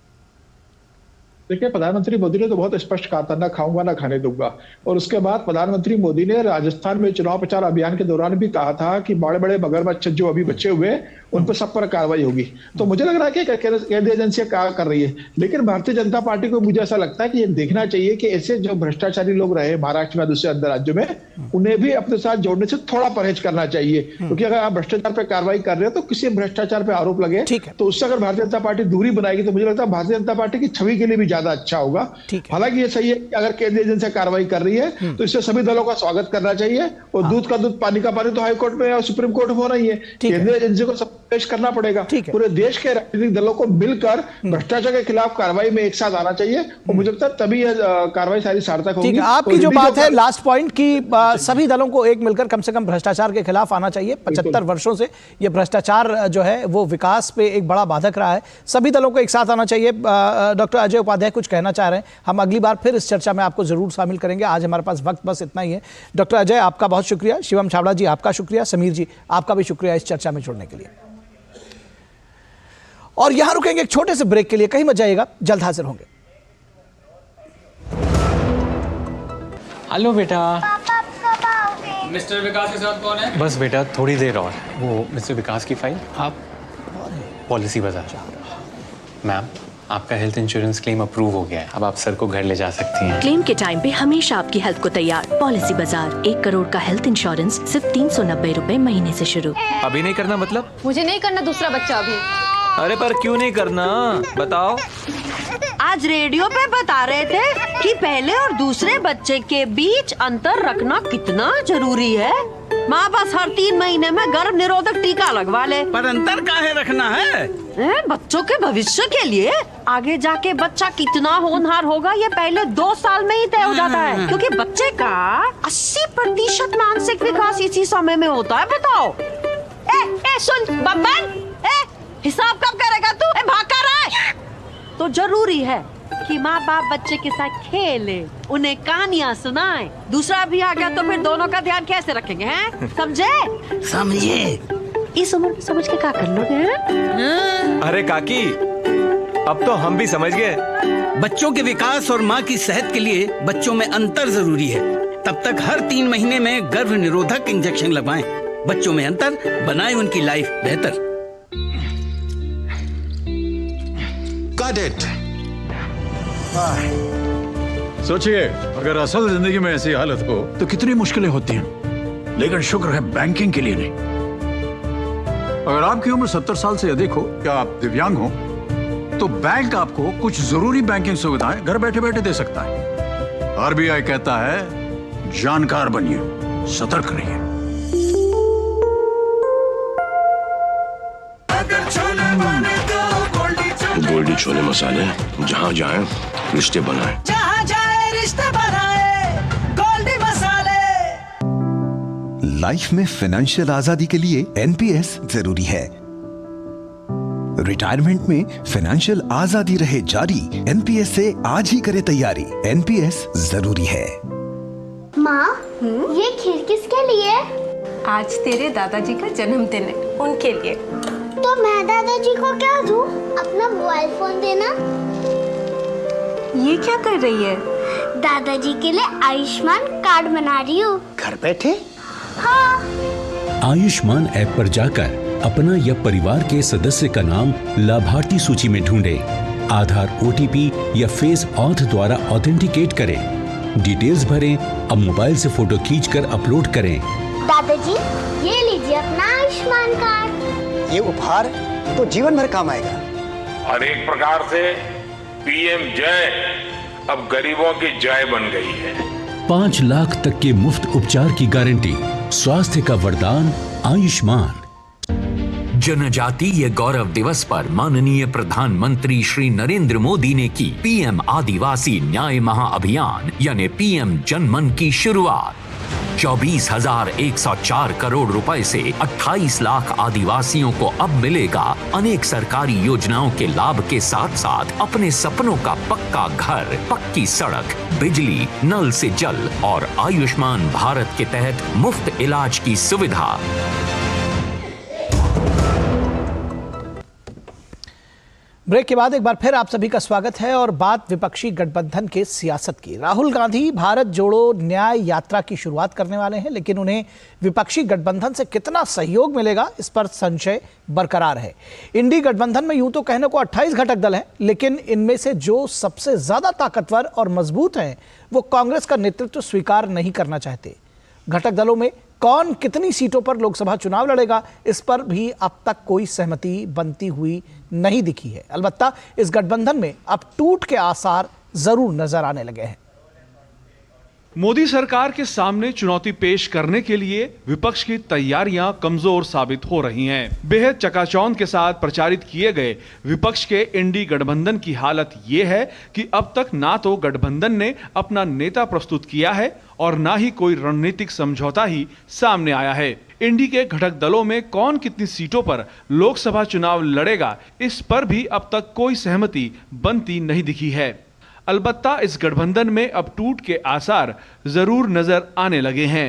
देखिए, प्रधानमंत्री मोदी ने तो बहुत स्पष्ट कहा था, ना खाऊंगा ना खाने दूंगा। और उसके बाद प्रधानमंत्री मोदी ने राजस्थान में चुनाव प्रचार अभियान के दौरान भी कहा था कि बड़े बड़े मगरमच्छ जो अभी बचे हुए उन पर सब पर कार्रवाई होगी। तो मुझे लग रहा है कि केंद्रीय एजेंसियां क्या कर रही है, लेकिन भारतीय जनता पार्टी को मुझे ऐसा लगता है कि ये देखना चाहिए कि ऐसे जो भ्रष्टाचारी लोग रहे महाराष्ट्र में, दूसरे अंदर राज्यों में, उन्हें भी अपने साथ जोड़ने से थोड़ा परहेज करना चाहिए। क्योंकि अगर आप भ्रष्टाचार पर कार्रवाई कर रहे हो तो किसी भ्रष्टाचार पर आरोप लगे तो उससे अगर भारतीय जनता पार्टी दूरी बनाएगी तो मुझे लगता है भारतीय जनता पार्टी की छवि के लिए भी ज्यादा अच्छा होगा। हालांकि ये सही है कि अगर केंद्रीय एजेंसी कार्रवाई कर रही है तो इससे सभी दलों का स्वागत करना चाहिए। और दूध का दूध, पानी का पानी तो हाईकोर्ट में और सुप्रीम कोर्ट में होना ही है। केंद्रीय एजेंसी को सब पेश करना पड़ेगा। पूरे देश के राजनीतिक दलों को मिलकर भ्रष्टाचार के खिलाफ कार्रवाई में एक साथ आना चाहिए और मुझे लगता है तभी यह कार्रवाई सारी सार्थक होगी। आपकी जो बात है लास्ट पॉइंट की, सभी दलों को एक मिलकर कम से कम भ्रष्टाचार के खिलाफ आना चाहिए। 75 वर्षों से यह भ्रष्टाचार जो है वो विकास पे एक बड़ा बाधक रहा है। सभी दलों को एक साथ आना चाहिए। डॉक्टर अजय उपाध्याय कुछ कहना चाह रहे हैं, हम अगली बार फिर इस चर्चा में आपको जरूर शामिल करेंगे। आज हमारे पास वक्त बस इतना ही है। डॉक्टर अजय, आपका बहुत शुक्रिया। शिवम छाबड़ा जी, आपका शुक्रिया। समीर जी, आपका भी शुक्रिया इस चर्चा में जुड़ने के लिए। और यहां रुकेंगे एक छोटे से ब्रेक के लिए, कहीं मत जाइएगा, जल्द हाजिर होंगे। हेलो बेटा। पापा कब आओगे? मिस्टर विकास के साथ कौन है? बस बेटा थोड़ी देर और। वो मिस्टर विकास की फाइल आप पॉलिसी बाजार। मैम, आपका हेल्थ इंश्योरेंस क्लेम अप्रूव हो गया है, अब आप सर को घर ले जा सकती हैं। क्लेम के टाइम पे हमेशा आपकी हेल्थ को तैयार। पॉलिसी बाजार, 1 करोड़ का हेल्थ इंश्योरेंस सिर्फ 390 रुपए महीने से शुरू। अभी नहीं करना मतलब? मुझे नहीं करना दूसरा बच्चा अभी। अरे पर क्यों नहीं करना, बताओ। आज रेडियो पे बता रहे थे कि पहले और दूसरे बच्चे के बीच अंतर रखना कितना जरूरी है। माँ बस हर 3 महीने में गर्भ निरोधक टीका लगवा ले। पर अंतर काहे रखना है? बच्चों के भविष्य के लिए। आगे जाके बच्चा कितना होनहार होगा ये पहले 2 साल में ही तय हो जाता है, क्योंकि बच्चे का 80% मानसिक विकास इसी समय में होता है। बताओ। सुन बब्बन, हिसाब कब करेगा तू? भाग कर रहा है। तो जरूरी है कि माँ बाप बच्चे के साथ खेले, उन्हें कहानियाँ सुनाएं। दूसरा भी आ गया तो फिर दोनों का ध्यान कैसे रखेंगे, हैं? समझे? समझे। इस उम्र में समझ के क्या कर लोगे, हैं? अरे काकी, अब तो हम भी समझ गए। बच्चों के विकास और माँ की सेहत के लिए बच्चों में अंतर जरूरी है। तब तक हर 3 महीने में गर्भ निरोधक इंजेक्शन लगवाएं। बच्चों में अंतर बनाए उनकी लाइफ बेहतर। Got it. सोचिए, अगर असल जिंदगी में ऐसी हालत हो तो कितनी मुश्किलें होती हैं, लेकिन शुक्र है बैंकिंग के लिए नहीं। अगर आपकी उम्र 70 साल से अधिक हो या आप दिव्यांग हो तो बैंक आपको कुछ जरूरी बैंकिंग सुविधाएं घर बैठे बैठे दे सकता है। आरबीआई कहता है, जानकार बनिए, सतर्क रहिए। गोल्डी छोले मसाले, जहाँ जाए रिश्ते बनाए, जहाँ जाए रिश्ते बनाए, गोल्डी मसाले। लाइफ में फाइनेंशियल आजादी के लिए एनपीएस जरूरी है। रिटायरमेंट में फाइनेंशियल आजादी रहे जारी, एनपीएस से आज ही करे तैयारी। एनपीएस जरूरी है। माँ, ये खीर किसके लिए? आज तेरे दादाजी का जन्मदिन है। उनके लिए। तो मैं दादाजी को क्या दूं? अपना मोबाइल फोन देना। ये क्या कर रही है? दादाजी के लिए आयुष्मान कार्ड बना रही हूँ। घर बैठे? हाँ। आयुष्मान ऐप पर जाकर अपना या परिवार के सदस्य का नाम लाभार्थी सूची में ढूंढें, आधार, OTP या फेस ऑथ द्वारा ऑथेंटिकेट करें, डिटेल्स भरें, अब मोबाइल से फोटो खींचकर अपलोड करें। दादाजी ये लीजिए अपना आयुष्मान कार्ड। ये उपहार तो जीवन भर काम आएगा। और एक प्रकार से PM जय अब गरीबों की जय बन गई है। 5 लाख तक के मुफ्त उपचार की गारंटी, स्वास्थ्य का वरदान आयुष्मान। जनजातीय गौरव दिवस पर माननीय प्रधानमंत्री श्री नरेंद्र मोदी ने की PM आदिवासी न्याय महाअभियान यानी PM जनमन की शुरुआत। 24,104 करोड़ रुपए से 28 लाख आदिवासियों को अब मिलेगा अनेक सरकारी योजनाओं के लाभ के साथ साथ अपने सपनों का पक्का घर, पक्की सड़क, बिजली, नल से जल और आयुष्मान भारत के तहत मुफ्त इलाज की सुविधा। ब्रेक के बाद एक बार फिर आप सभी का स्वागत है और बात विपक्षी गठबंधन के सियासत की। राहुल गांधी भारत जोड़ो न्याय यात्रा की शुरुआत करने वाले हैं, लेकिन उन्हें विपक्षी गठबंधन से कितना सहयोग मिलेगा इस पर संशय बरकरार है। इंडी गठबंधन में यूं तो कहने को 28 घटक दल हैं, लेकिन इनमें से जो सबसे ज्यादा ताकतवर और मजबूत हैं वो कांग्रेस का नेतृत्व स्वीकार नहीं करना चाहते। घटक दलों में कौन कितनी सीटों पर लोकसभा चुनाव लड़ेगा इस पर भी अब तक कोई सहमति बनती हुई नहीं दिखी है। अलबत्ता इस गठबंधन में अब टूट के आसार जरूर नजर आने लगे हैं। मोदी सरकार के सामने चुनौती पेश करने के लिए विपक्ष की तैयारियां कमजोर साबित हो रही हैं। बेहद चकाचौंध के साथ प्रचारित किए गए विपक्ष के इंडी गठबंधन की हालत ये है कि अब तक ना तो गठबंधन ने अपना नेता प्रस्तुत किया है और ना ही कोई रणनीतिक समझौता ही सामने आया है। इंडी के घटक दलों में कौन कितनी सीटों पर लोकसभा चुनाव लड़ेगा इस पर भी अब तक कोई सहमति बनती नहीं दिखी है। अलबत्ता इस गठबंधन में अब टूट के आसार जरूर नजर आने लगे हैं।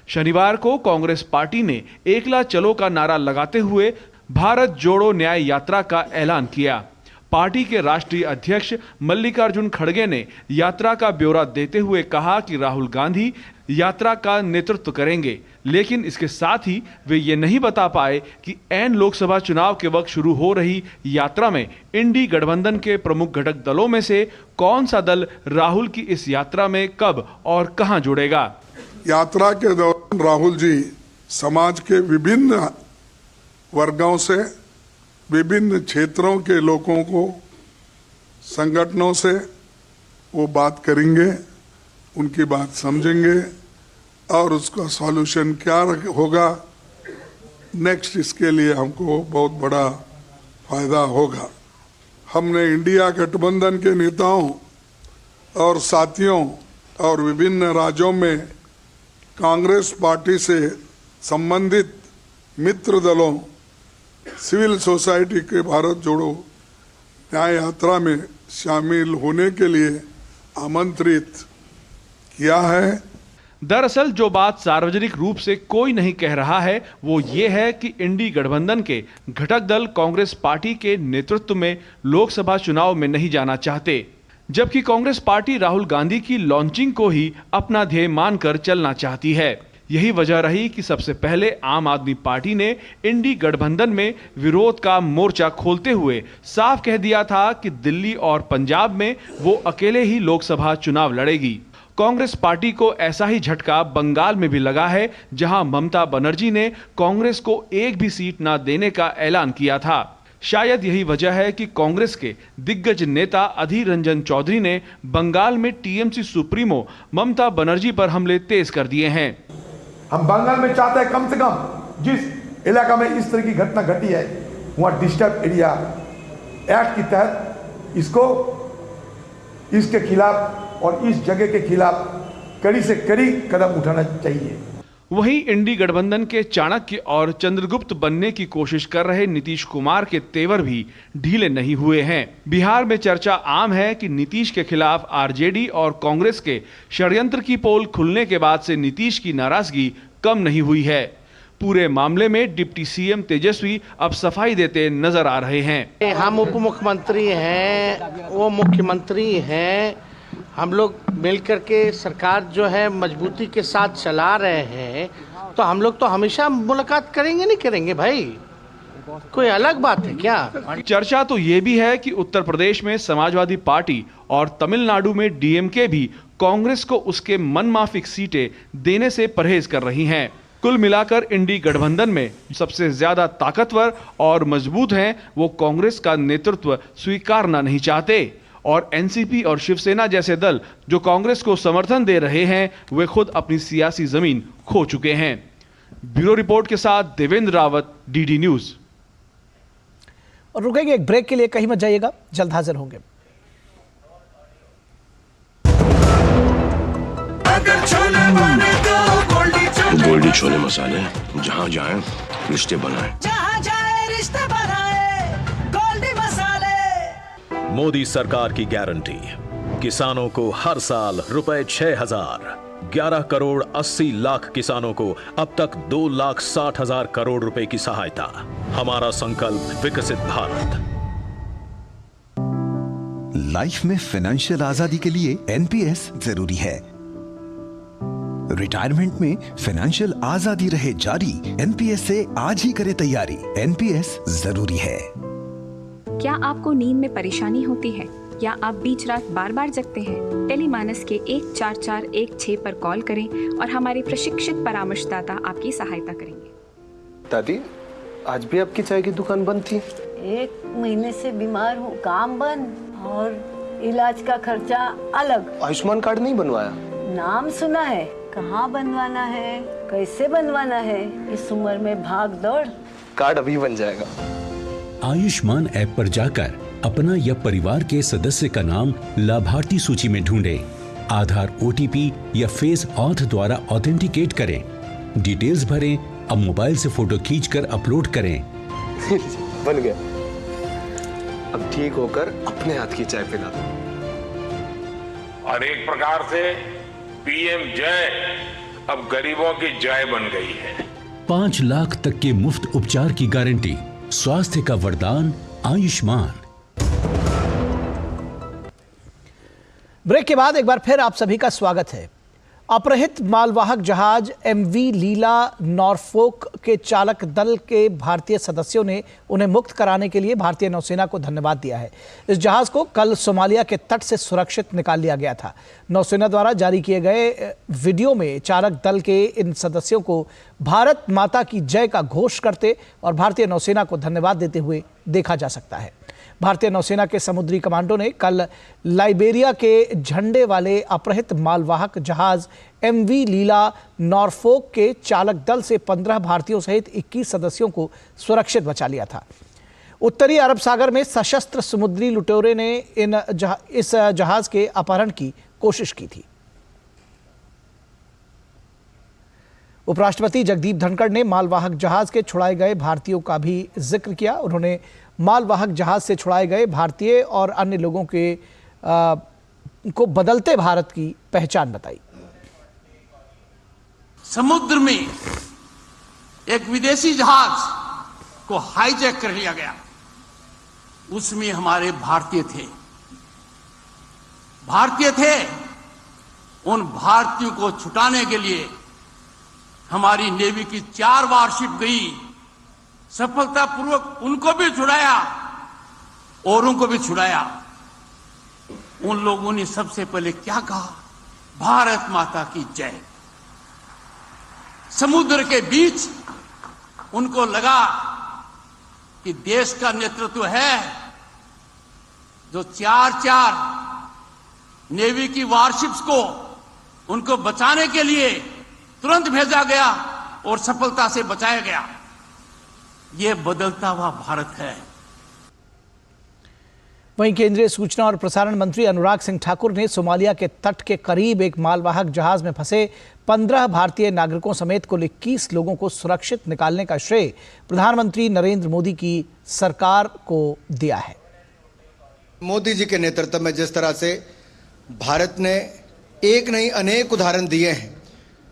शनिवार को कांग्रेस पार्टी ने एकला चलो का नारा लगाते हुए भारत जोड़ो न्याय यात्रा का ऐलान किया। पार्टी के राष्ट्रीय अध्यक्ष मल्लिकार्जुन खड़गे ने यात्रा का ब्यौरा देते हुए कहा कि राहुल गांधी यात्रा का नेतृत्व करेंगे, लेकिन इसके साथ ही वे ये नहीं बता पाए कि ऐन लोकसभा चुनाव के वक्त शुरू हो रही यात्रा में इंडी गठबंधन के प्रमुख घटक दलों में से कौन सा दल राहुल की इस यात्रा में कब और कहां जुड़ेगा। यात्रा के दौरान राहुल जी समाज के विभिन्न वर्गों से, विभिन्न क्षेत्रों के लोगों को, संगठनों से वो बात करेंगे, उनकी बात समझेंगे और उसका सॉल्यूशन क्या होगा नेक्स्ट, इसके लिए हमको बहुत बड़ा फायदा होगा। हमने इंडिया गठबंधन के नेताओं और साथियों और विभिन्न राज्यों में कांग्रेस पार्टी से संबंधित मित्र दलों, सिविल सोसाइटी के भारत जोड़ो न्याय यात्रा में शामिल होने के लिए आमंत्रित किया है। दरअसल जो बात सार्वजनिक रूप से कोई नहीं कह रहा है वो ये है कि इंडी गठबंधन के घटक दल कांग्रेस पार्टी के नेतृत्व में लोकसभा चुनाव में नहीं जाना चाहते, जबकि कांग्रेस पार्टी राहुल गांधी की लॉन्चिंग को ही अपना ध्येय मानकर चलना चाहती है। यही वजह रही कि सबसे पहले आम आदमी पार्टी ने इंडी गठबंधन में विरोध का मोर्चा खोलते हुए साफ कह दिया था कि दिल्ली और पंजाब में वो अकेले ही लोकसभा चुनाव लड़ेगी। कांग्रेस पार्टी को ऐसा ही झटका बंगाल में भी लगा है, जहां ममता बनर्जी ने कांग्रेस को एक भी सीट न देने का ऐलान किया था। शायद यही वजह है कि कांग्रेस के दिग्गज नेता अधीर रंजन चौधरी ने बंगाल में टीएमसी सुप्रीमो ममता बनर्जी पर हमले तेज कर दिए हैं। हम बंगाल में चाहते हैं कम से कम जिस इलाका में इस तरह की घटना घटी है वहां डिस्टर्ब एरिया एक्ट के तहत इसके खिलाफ और इस जगह के खिलाफ कड़ी से कड़ी कदम उठाना चाहिए। वहीं इंडी गठबंधन के चाणक्य और चंद्रगुप्त बनने की कोशिश कर रहे नीतीश कुमार के तेवर भी ढीले नहीं हुए हैं। बिहार में चर्चा आम है कि नीतीश के खिलाफ आरजेडी और कांग्रेस के षड्यंत्र की पोल खुलने के बाद से नीतीश की नाराजगी कम नहीं हुई है। पूरे मामले में डिप्टी सीएम तेजस्वी अब सफाई देते नजर आ रहे हैं। हम उप मुख्यमंत्री हैं, वो मुख्यमंत्री हैं, हम लोग मिलकर के सरकार जो है मजबूती के साथ चला रहे हैं, तो हम लोग तो हमेशा मुलाकात करेंगे नहीं करेंगे भाई, कोई अलग बात है क्या? चर्चा तो ये भी है कि उत्तर प्रदेश में समाजवादी पार्टी और तमिलनाडु में डीएमके भी कांग्रेस को उसके मनमाफिक सीटें देने से परहेज कर रही हैं। कुल मिलाकर इंडी गठबंधन में सबसे ज्यादा ताकतवर और मजबूत हैं वो कांग्रेस का नेतृत्व स्वीकारना नहीं चाहते, और एनसीपी और शिवसेना जैसे दल जो कांग्रेस को समर्थन दे रहे हैं वे खुद अपनी सियासी जमीन खो चुके हैं। ब्यूरो रिपोर्ट के साथ देवेंद्र रावत, डीडी न्यूज। और रुकेंगे एक ब्रेक के लिए, कहीं मत जाइएगा, जल्द हाजिर होंगे। अगर छोले बने तो गोल्डी छोले मसाले, जहाँ जाए रिश्ते बनाए, जहाँ जाए रिश्ते बनाए, गोल्डी मसाले। मोदी सरकार की गारंटी, किसानों को हर साल रुपए 6,000, 11 करोड़ 80 लाख किसानों को अब तक 2,60,000 करोड़ रुपए की सहायता। हमारा संकल्प विकसित भारत। लाइफ में फाइनेंशियल आजादी के लिए एनपीएस जरूरी है। रिटायरमेंट में फाइनेंशियल आजादी रहे जारी, एनपीएस से आज ही करें तैयारी। एनपीएस जरूरी है। क्या आपको नींद में परेशानी होती है या आप बीच रात बार बार जगते हैं? टेलीमानस के 14416 पर कॉल करें और हमारे प्रशिक्षित परामर्शदाता आपकी सहायता करेंगे। दादी, आज भी आपकी चाय की दुकान बंद थी? 1 महीने से बीमार हूँ, काम बंद और इलाज का खर्चा अलग। आयुष्मान कार्ड नहीं बनवाया? नाम सुना है, कहाँ बनवाना है, कैसे बनवाना है, इस उम्र में भाग दौड़। कार्ड अभी बन जाएगा। आयुष्मान ऐप पर जाकर अपना या परिवार के सदस्य का नाम लाभार्थी सूची में ढूंढें। आधार, ओटीपी या फेस ऑथ द्वारा ऑथेंटिकेट करें। डिटेल्स भरें। अब मोबाइल से फोटो खींचकर अपलोड करें। बन गया। अब ठीक होकर अपने हाथ की चाय पिला दो। और एक प्रकार से पीएम जय अब गरीबों की जय बन गई है। 5 लाख तक के मुफ्त उपचार की गारंटी, स्वास्थ्य का वरदान आयुष्मान। ब्रेक के बाद एक बार फिर आप सभी का स्वागत है। अपहृत मालवाहक जहाज एमवी लीला नॉरफोक के चालक दल के भारतीय सदस्यों ने उन्हें मुक्त कराने के लिए भारतीय नौसेना को धन्यवाद दिया है। इस जहाज को कल सोमालिया के तट से सुरक्षित निकाल लिया गया था। नौसेना द्वारा जारी किए गए वीडियो में चालक दल के इन सदस्यों को भारत माता की जय का घोष करते और भारतीय नौसेना को धन्यवाद देते हुए देखा जा सकता है। भारतीय नौसेना के समुद्री कमांडो ने कल लाइबेरिया के झंडे वाले अपहृत मालवाहक जहाज एमवी लीला नॉरफोक के चालक दल से 15 भारतीयों सहित 21 सदस्यों को सुरक्षित बचा लिया था। उत्तरी अरब सागर में सशस्त्र समुद्री लुटेरों ने इस जहाज के अपहरण की कोशिश की थी। उपराष्ट्रपति जगदीप धनखड़ ने मालवाहक जहाज के छुड़ाए गए भारतीयों का भी जिक्र किया। उन्होंने मालवाहक जहाज से छुड़ाए गए भारतीय और अन्य लोगों के को बदलते भारत की पहचान बताई। समुद्र में एक विदेशी जहाज को हाईजैक कर लिया गया, उसमें हमारे भारतीय थे। उन भारतीयों को छुटाने के लिए हमारी नेवी की 4 वारशिप गई, सफलतापूर्वक उनको भी छुड़ाया, औरों को भी छुड़ाया। उन लोगों ने सबसे पहले क्या कहा? भारत माता की जय। समुद्र के बीच उनको लगा कि देश का नेतृत्व है, जो 4 नेवी की वारशिप्स को उनको बचाने के लिए तुरंत भेजा गया और सफलता से बचाया गया। यह बदलता हुआ भारत है। वहीं केंद्रीय सूचना और प्रसारण मंत्री अनुराग सिंह ठाकुर ने सोमालिया के तट के करीब एक मालवाहक जहाज में फंसे 15 भारतीय नागरिकों समेत कुल 21 लोगों को सुरक्षित निकालने का श्रेय प्रधानमंत्री नरेंद्र मोदी की सरकार को दिया है। मोदी जी के नेतृत्व में जिस तरह से भारत ने एक नहीं अनेक उदाहरण दिए हैं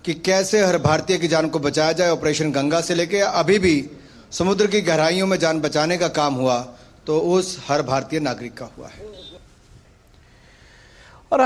कि कैसे हर भारतीय की जान को बचाया जाए। ऑपरेशन गंगा से लेके अभी भी समुद्र की गहराइयों में जान बचाने का काम हुआ तो उस हर भारतीय नागरिक का हुआ है। और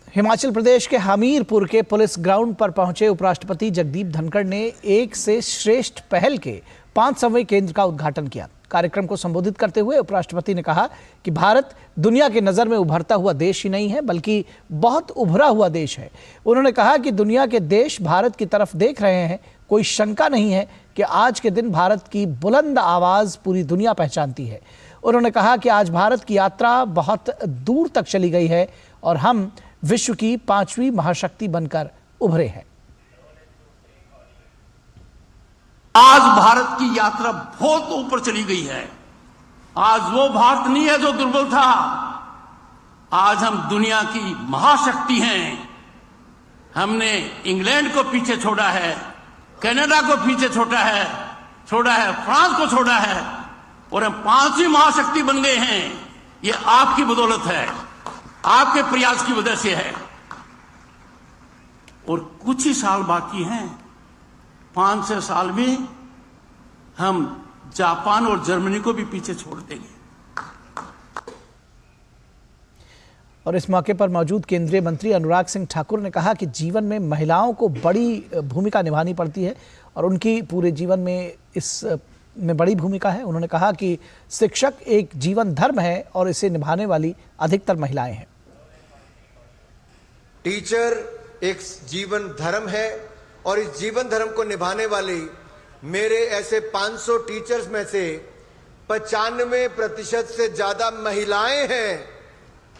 हिमाचल प्रदेश के हमीरपुर के पुलिस ग्राउंड पर पहुंचे उपराष्ट्रपति जगदीप धनखड़ ने एक से श्रेष्ठ पहल के 500वें केंद्र का उद्घाटन किया। कार्यक्रम को संबोधित करते हुए उपराष्ट्रपति ने कहा कि भारत दुनिया की नज़र में उभरता हुआ देश ही नहीं है बल्कि बहुत उभरा हुआ देश है। उन्होंने कहा कि दुनिया के देश भारत की तरफ देख रहे हैं। कोई शंका नहीं है कि आज के दिन भारत की बुलंद आवाज़ पूरी दुनिया पहचानती है। उन्होंने कहा कि आज भारत की यात्रा बहुत दूर तक चली गई है और हम विश्व की 5वीं महाशक्ति बनकर उभरे हैं। आज भारत की यात्रा बहुत ऊपर चली गई है। आज वो भारत नहीं है जो दुर्बल था। आज हम दुनिया की महाशक्ति हैं। हमने इंग्लैंड को पीछे छोड़ा है, कनाडा को पीछे छोड़ा है, फ्रांस को छोड़ा है और हम 5वीं महाशक्ति बन गए हैं। ये आपकी बदौलत है, आपके प्रयास की वजह से है। और कुछ ही साल बाकी हैं, 5-6 साल में हम जापान और जर्मनी को भी पीछे छोड़ देंगे। और इस मौके पर मौजूद केंद्रीय मंत्री अनुराग सिंह ठाकुर ने कहा कि जीवन में महिलाओं को बड़ी भूमिका निभानी पड़ती है और उनकी पूरे जीवन में इस में बड़ी भूमिका है। उन्होंने कहा कि शिक्षक एक जीवन धर्म है और इसे निभाने वाली अधिकतर महिलाएं हैं। टीचर एक जीवन धर्म है और इस जीवन धर्म को निभाने वाली मेरे ऐसे 500 टीचर्स में से 95% से ज्यादा महिलाएं हैं।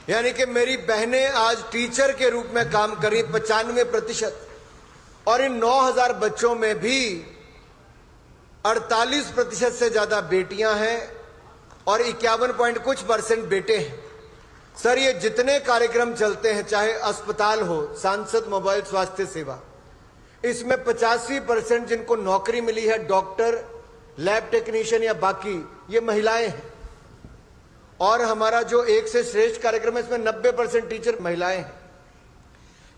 यानी कि मेरी बहनें आज टीचर के रूप में काम कर रही 95%। और इन 9000 बच्चों में भी 48% से ज्यादा बेटियां हैं और 51% बेटे हैं। सर, ये जितने कार्यक्रम चलते हैं, चाहे अस्पताल हो, सांसद मोबाइल स्वास्थ्य सेवा, इसमें 85% जिनको नौकरी मिली है, डॉक्टर, लैब टेक्नीशियन या बाकी, ये महिलाएं हैं। और हमारा जो एक से श्रेष्ठ कार्यक्रम है, इसमें 90% टीचर महिलाएं हैं।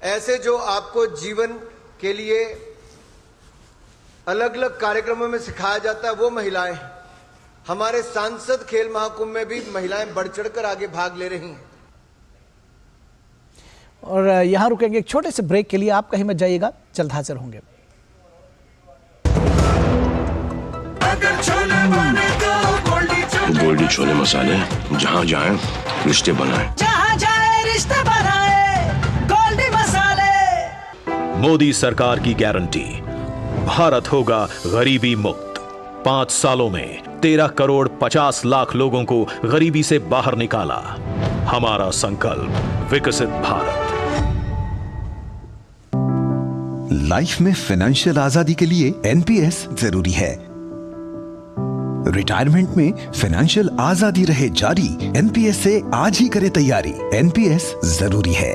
ऐसे जो आपको जीवन के लिए अलग अलग कार्यक्रमों में सिखाया जाता है, वो महिलाएं हैं। हमारे सांसद खेल महाकुंभ में भी महिलाएं बढ़ चढ़कर आगे भाग ले रही हैं। और यहां रुकेंगे एक छोटे से ब्रेक के लिए। आप कहीं मत जाइएगा, जल्द हाजिर होंगे। गोल्डी छोले मसाले, जहाँ जाए रिश्ते बनाए, जहाँ जाए रिश्ते बनाए, गोल्डी मसाले। मोदी सरकार की गारंटी, भारत होगा गरीबी मुक्त। 5 सालों में 13 करोड़ 50 लाख लोगों को गरीबी से बाहर निकाला। हमारा संकल्प विकसित भारत। लाइफ में फाइनेंशियल आजादी के लिए एनपीएस जरूरी है। रिटायरमेंट में फाइनेंशियल आजादी रहे जारी, एनपीएस से आज ही करे तैयारी। एनपीएस जरूरी है।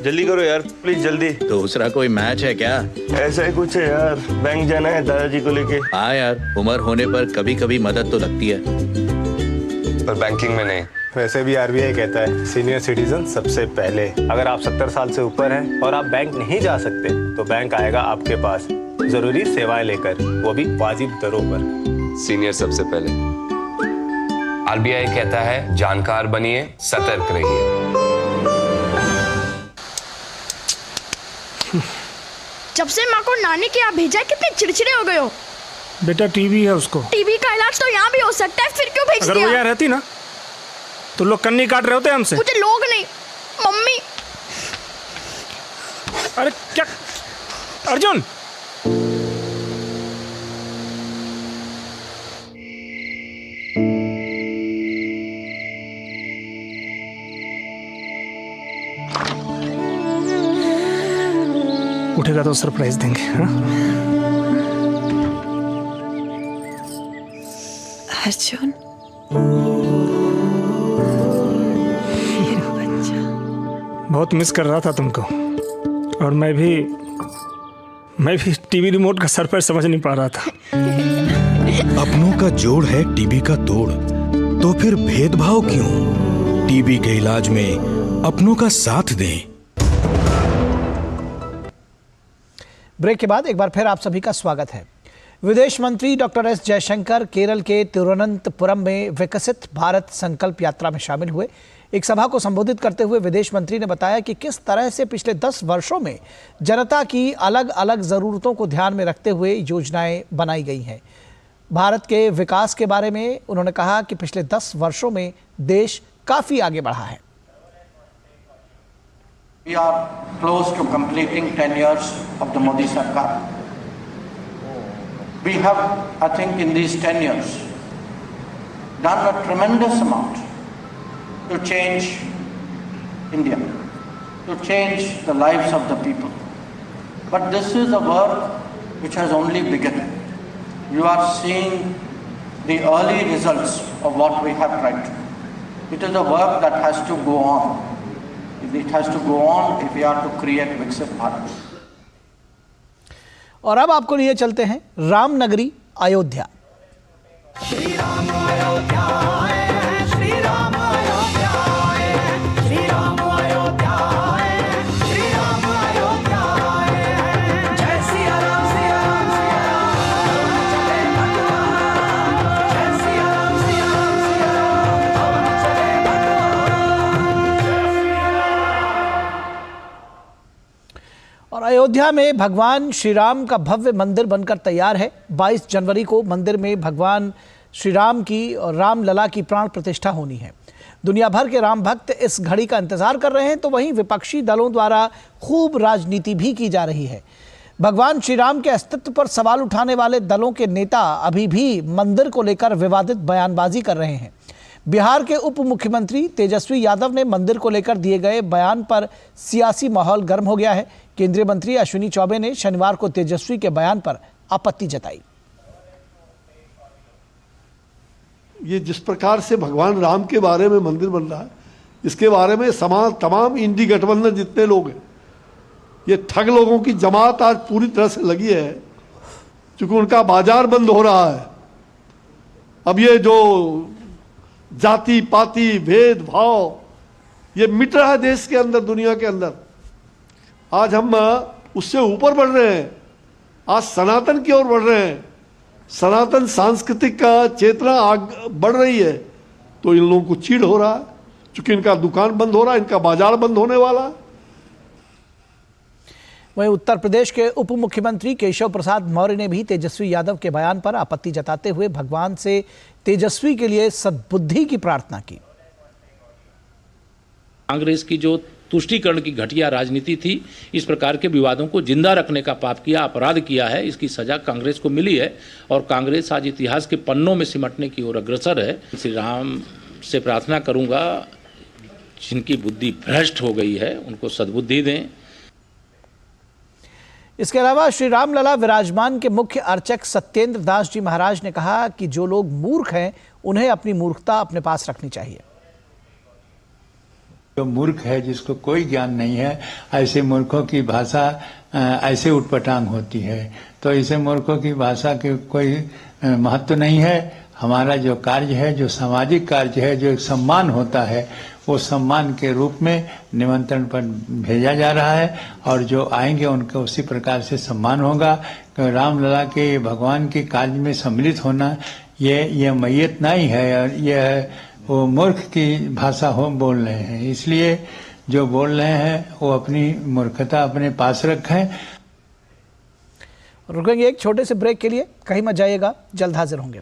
जल्दी करो यार, प्लीज जल्दी। दूसरा कोई मैच है क्या? ऐसा ही कुछ है यार, बैंक जाना है दादाजी को लेके। हाँ यार, उम्र होने पर कभी कभी मदद तो लगती है, पर बैंकिंग में नहीं। वैसे भी आरबीआई कहता है सीनियर सिटीजन सबसे पहले। अगर आप 70 साल से ऊपर हैं और आप बैंक नहीं जा सकते तो बैंक आएगा आपके पास जरूरी सेवाएं लेकर, वो भी वाजिब दरों पर। सीनियर सबसे पहले। आरबीआई कहता है जानकार बनिए, सतर्क रहिए। जब से माँ को नानी के यहाँ भेजा, कितने चिड़चिड़े हो गए हो। बेटा टीबी है उसको। टीबी का इलाज तो यहाँ भी हो सकता है, फिर क्यों भेज दिया? अगर वो यहाँ रहती ना तो लोग कन्नी काट रहे होते हमसे। मुझे लोग नहीं, मम्मी। अरे क्या अर्जुन, उठेगा तो सरप्राइज देंगे। हाँ? अर्जुन, बहुत मिस कर रहा था तुमको, और मैं भी टीवी रिमोट का सर पर समझ नहीं पा रहा था। अपनों का जोड़ है टीबी का तोड़, तो फिर भेदभाव क्यों? टीबी के इलाज में अपनों का साथ दें। ब्रेक के बाद एक बार फिर आप सभी का स्वागत है। विदेश मंत्री डॉक्टर एस जयशंकर केरल के तिरुवनंतपुरम में विकसित भारत संकल्प यात्रा में शामिल हुए। एक सभा को संबोधित करते हुए विदेश मंत्री ने बताया कि किस तरह से पिछले 10 वर्षों में जनता की अलग अलग ज़रूरतों को ध्यान में रखते हुए योजनाएं बनाई गई हैं। भारत के विकास के बारे में उन्होंने कहा कि पिछले 10 वर्षों में देश काफ़ी आगे बढ़ा है। We are close to completing 10 years of the Modi Sarkar. We have, I think, in these 10 years, done a tremendous amount to change India, to change the lives of the people. But this is a work which has only begun. You are seeing the early results of what we have tried to do. It is a work that has to go on. It has to go on if we are to create विकसित भारत। और अब आपको लिए चलते हैं रामनगरी अयोध्या। श्री राम अयोध्या आए हैं, श्री राम अयोध्या आए हैं, श्री राम अयोध्या आए हैं, श्री राम अयोध्या आए हैं। जय सिया राम सिया राम सिया राम, चले भगवान। जय सिया राम सिया राम सिया राम, चले भगवान। और अयोध्या में भगवान श्री राम का भव्य मंदिर बनकर तैयार है। 22 जनवरी को मंदिर में भगवान श्री राम की और रामलला की प्राण प्रतिष्ठा होनी है। दुनिया भर के राम भक्त इस घड़ी का इंतजार कर रहे हैं, तो वहीं विपक्षी दलों द्वारा खूब राजनीति भी की जा रही है। भगवान श्री राम के अस्तित्व पर सवाल उठाने वाले दलों के नेता अभी भी मंदिर को लेकर विवादित बयानबाजी कर रहे हैं। बिहार के उप मुख्यमंत्री तेजस्वी यादव ने मंदिर को लेकर दिए गए बयान पर सियासी माहौल गर्म हो गया है। केंद्रीय मंत्री अश्विनी चौबे ने शनिवार को तेजस्वी के बयान पर आपत्ति जताई। ये जिस प्रकार से भगवान राम के बारे में मंदिर बन रहा है, इसके बारे में तमाम इंडी गठबंधन जितने लोग हैं, ये ठग लोगों की जमात आज पूरी तरह से लगी है, क्योंकि उनका बाजार बंद हो रहा है। अब ये जो जाति पाति भेदभाव ये मिट रहा है देश के अंदर, दुनिया के अंदर। आज हम उससे ऊपर बढ़ रहे हैं, आज सनातन की ओर बढ़ रहे हैं। सनातन सांस्कृतिक का चेतना बढ़ रही है, तो इन लोगों को चीड़ हो रहा है, क्योंकि इनका दुकान बंद हो रहा है, इनका बाजार बंद होने वाला है। वहीं उत्तर प्रदेश के उप मुख्यमंत्री केशव प्रसाद मौर्य ने भी तेजस्वी यादव के बयान पर आपत्ति जताते हुए भगवान से तेजस्वी के लिए सद्बुद्धि की प्रार्थना की। कांग्रेस की जो तुष्टीकरण की घटिया राजनीति थी, इस प्रकार के विवादों को जिंदा रखने का पाप किया, अपराध किया है, इसकी सजा कांग्रेस को मिली है और कांग्रेस आज इतिहास के पन्नों में सिमटने की ओर अग्रसर है। श्री राम से प्रार्थना करूंगा, जिनकी बुद्धि भ्रष्ट हो गई है उनको सद्बुद्धि दें। इसके अलावा श्री रामलला विराजमान के मुख्य अर्चक सत्येंद्र दास जी महाराज ने कहा कि जो लोग मूर्ख हैं उन्हें अपनी मूर्खता अपने पास रखनी चाहिए। जो मूर्ख है, जिसको कोई ज्ञान नहीं है, ऐसे मूर्खों की भाषा ऐसे उटपटांग होती है, तो ऐसे मूर्खों की भाषा के कोई महत्व नहीं है। हमारा जो कार्य है, जो सामाजिक कार्य है, जो एक सम्मान होता है, वो सम्मान के रूप में निमंत्रण पर भेजा जा रहा है और जो आएंगे उनका उसी प्रकार से सम्मान होगा। रामलला के भगवान के कार्य में सम्मिलित होना ये मैयत नहीं है, और ये वो मूर्ख की भाषा हो बोल रहे हैं। इसलिए जो बोल रहे हैं वो अपनी मूर्खता अपने पास रखें। रुकेंगे एक छोटे से ब्रेक के लिए, कहीं मत जाइएगा, जल्द हाजिर होंगे।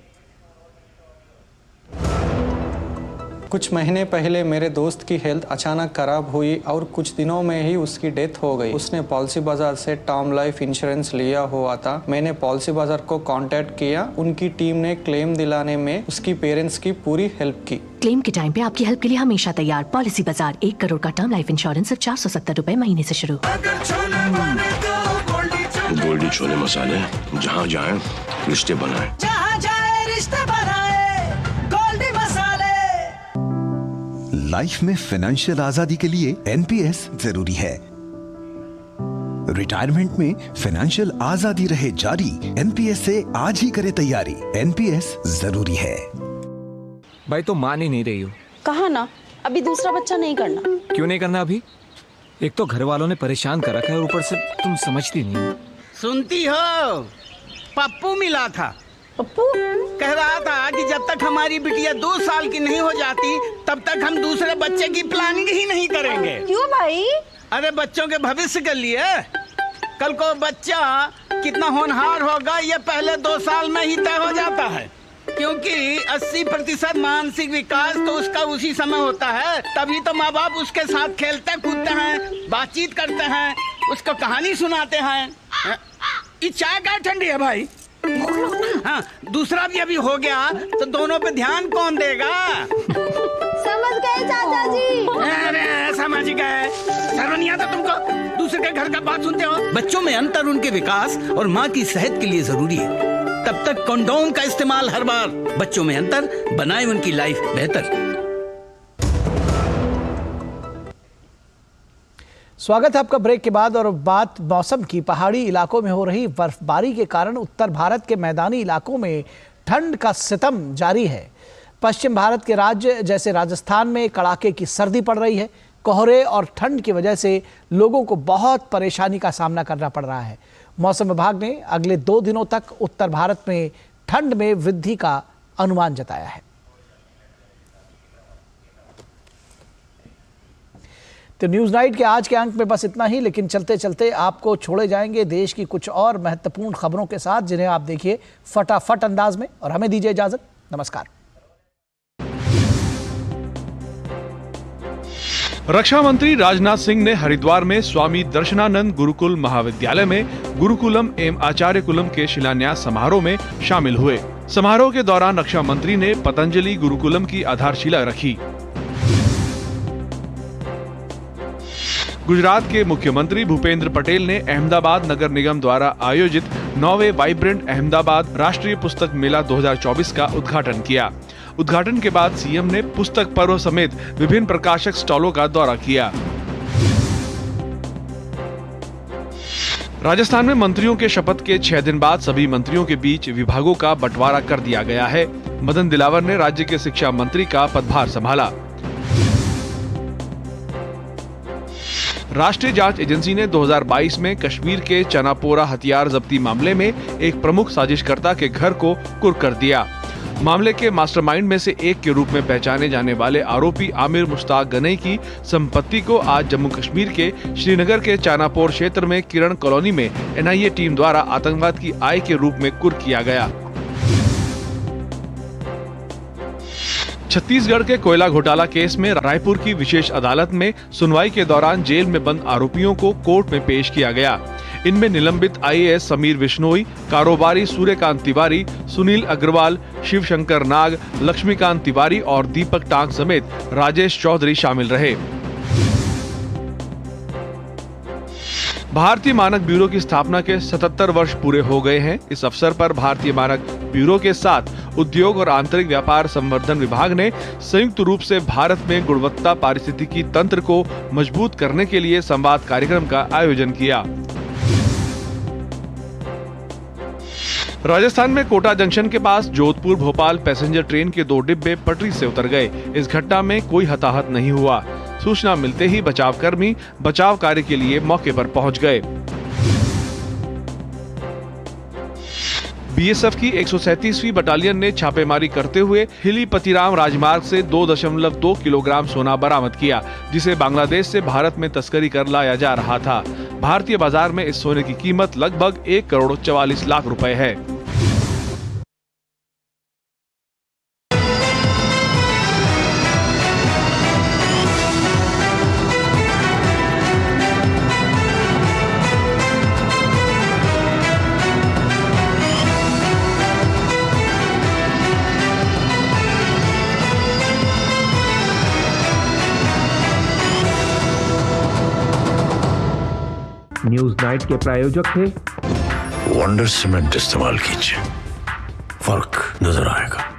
कुछ महीने पहले मेरे दोस्त की हेल्थ अचानक खराब हुई और कुछ दिनों में ही उसकी डेथ हो गई। उसने पॉलिसी बाजार से टर्म लाइफ इंश्योरेंस लिया हुआ था। मैंने पॉलिसी बाजार को कांटेक्ट किया, उनकी टीम ने क्लेम दिलाने में उसकी पेरेंट्स की पूरी हेल्प की। क्लेम के टाइम पे आपकी हेल्प के लिए हमेशा तैयार। पॉलिसी बाजार, 1 करोड़ का टर्म लाइफ इंश्योरेंस सिर्फ 470 रुपए महीने से शुरू। गोल्डी छोले मसाले, जहाँ जाए रिश्ते बनाए, जहाँ जाए रिश्ते बनाए, गोल्डी मसाले। लाइफ में फाइनेंशियल आजादी के लिए एनपीएस जरूरी है। रिटायरमेंट में फाइनेंशियल आजादी रहे जारी, एनपीएस से आज ही करे तैयारी। एनपीएस जरूरी है। भाई तो मान ही नहीं रही हो। कहा ना, अभी दूसरा बच्चा नहीं करना। क्यों नहीं करना अभी? एक तो घर वालों ने परेशान कर रखा है, ऊपर से तुम समझती नहीं हो। सुनती हो, पप्पू मिला था। पप्पू कह रहा था कि जब तक हमारी बिटिया 2 साल की नहीं हो जाती तब तक हम दूसरे बच्चे की प्लानिंग ही नहीं करेंगे। क्यों भाई? अरे बच्चों के भविष्य के लिए। कल को बच्चा कितना होनहार होगा ये पहले 2 साल में ही तय हो जाता है, क्योंकि 80% मानसिक विकास तो उसका उसी समय होता है। तभी तो माँ बाप उसके साथ खेलते कूदते हैं, बातचीत करते हैं, उसको कहानी सुनाते हैं। ये चाय क्या ठंडी है भाई? हाँ, दूसरा भी अभी हो गया तो दोनों पे ध्यान कौन देगा? समझ गए चाचा जी। अरे समझ गए, शर्म नहीं आता तुमको? दूसरे के घर का बात सुनते हो। बच्चों में अंतर उनके विकास और माँ की सेहत के लिए जरूरी है। तब तक कंडोम का इस्तेमाल हर बार। बच्चों में अंतर बनाए उनकी लाइफ बेहतर। स्वागत है आपका ब्रेक के बाद। और बात मौसम की। पहाड़ी इलाकों में हो रही बर्फबारी के कारण उत्तर भारत के मैदानी इलाकों में ठंड का सितम जारी है। पश्चिम भारत के राज्य जैसे राजस्थान में कड़ाके की सर्दी पड़ रही है। कोहरे और ठंड की वजह से लोगों को बहुत परेशानी का सामना करना पड़ रहा है। मौसम विभाग ने अगले 2 दिनों तक उत्तर भारत में ठंड में वृद्धि का अनुमान जताया है। तो न्यूज़ नाइट के आज के अंक में बस इतना ही, लेकिन चलते चलते आपको छोड़े जाएंगे देश की कुछ और महत्वपूर्ण खबरों के साथ, जिन्हें आप देखिए फटाफट अंदाज में। और हमें दीजिए इजाजत। नमस्कार। रक्षा मंत्री राजनाथ सिंह ने हरिद्वार में स्वामी दर्शनानंद गुरुकुल महाविद्यालय में गुरुकुलम एवं आचार्य कुलम के शिलान्यास समारोह में शामिल हुए। समारोह के दौरान रक्षा मंत्री ने पतंजलि गुरुकुलम की आधारशिला रखी। गुजरात के मुख्यमंत्री भूपेंद्र पटेल ने अहमदाबाद नगर निगम द्वारा आयोजित 9वें वाइब्रेंट अहमदाबाद राष्ट्रीय पुस्तक मेला 2024 का उद्घाटन किया। उद्घाटन के बाद सीएम ने पुस्तक पर्व समेत विभिन्न प्रकाशक स्टॉलों का दौरा किया। राजस्थान में मंत्रियों के शपथ के 6 दिन बाद सभी मंत्रियों के बीच विभागों का बंटवारा कर दिया गया है। मदन दिलावर ने राज्य के शिक्षा मंत्री का पदभार संभाला। राष्ट्रीय जांच एजेंसी ने 2022 में कश्मीर के चनापोरा हथियार जब्ती मामले में एक प्रमुख साजिशकर्ता के घर को कुर्क कर दिया। मामले के मास्टरमाइंड में से एक के रूप में पहचाने जाने वाले आरोपी आमिर मुश्ताक गनई की संपत्ति को आज जम्मू कश्मीर के श्रीनगर के चानापोर क्षेत्र में किरण कॉलोनी में एनआईए टीम द्वारा आतंकवाद की आय के रूप में कुर्क किया गया। छत्तीसगढ़ के कोयला घोटाला केस में रायपुर की विशेष अदालत में सुनवाई के दौरान जेल में बंद आरोपियों को कोर्ट में पेश किया गया। इनमें निलंबित आईएएस समीर बिश्नोई, कारोबारी सूर्यकांत तिवारी, सुनील अग्रवाल, शिवशंकर नाग, लक्ष्मीकांत तिवारी और दीपक टांग समेत राजेश चौधरी शामिल रहे। भारतीय मानक ब्यूरो की स्थापना के 77 वर्ष पूरे हो गए हैं। इस अवसर पर भारतीय मानक ब्यूरो के साथ उद्योग और आंतरिक व्यापार संवर्धन विभाग ने संयुक्त रूप से भारत में गुणवत्ता पारिस्थितिकी तंत्र को मजबूत करने के लिए संवाद कार्यक्रम का आयोजन किया। राजस्थान में कोटा जंक्शन के पास जोधपुर भोपाल पैसेंजर ट्रेन के 2 डिब्बे पटरी से उतर गए। इस घटना में कोई हताहत नहीं हुआ। सूचना मिलते ही बचावकर्मी बचाव कार्य के लिए मौके पर पहुंच गए। बीएसएफ की 137वीं बटालियन ने छापेमारी करते हुए हिली पतिराम राजमार्ग से 2.2 किलोग्राम सोना बरामद किया, जिसे बांग्लादेश से भारत में तस्करी कर लाया जा रहा था। भारतीय बाजार में इस सोने की कीमत लगभग 1 करोड़ 44 लाख रुपए है। न्यूज़ नाइट के प्रायोजक थे वंडर सीमेंट इस्तेमाल कीजिए, फर्क नजर आएगा।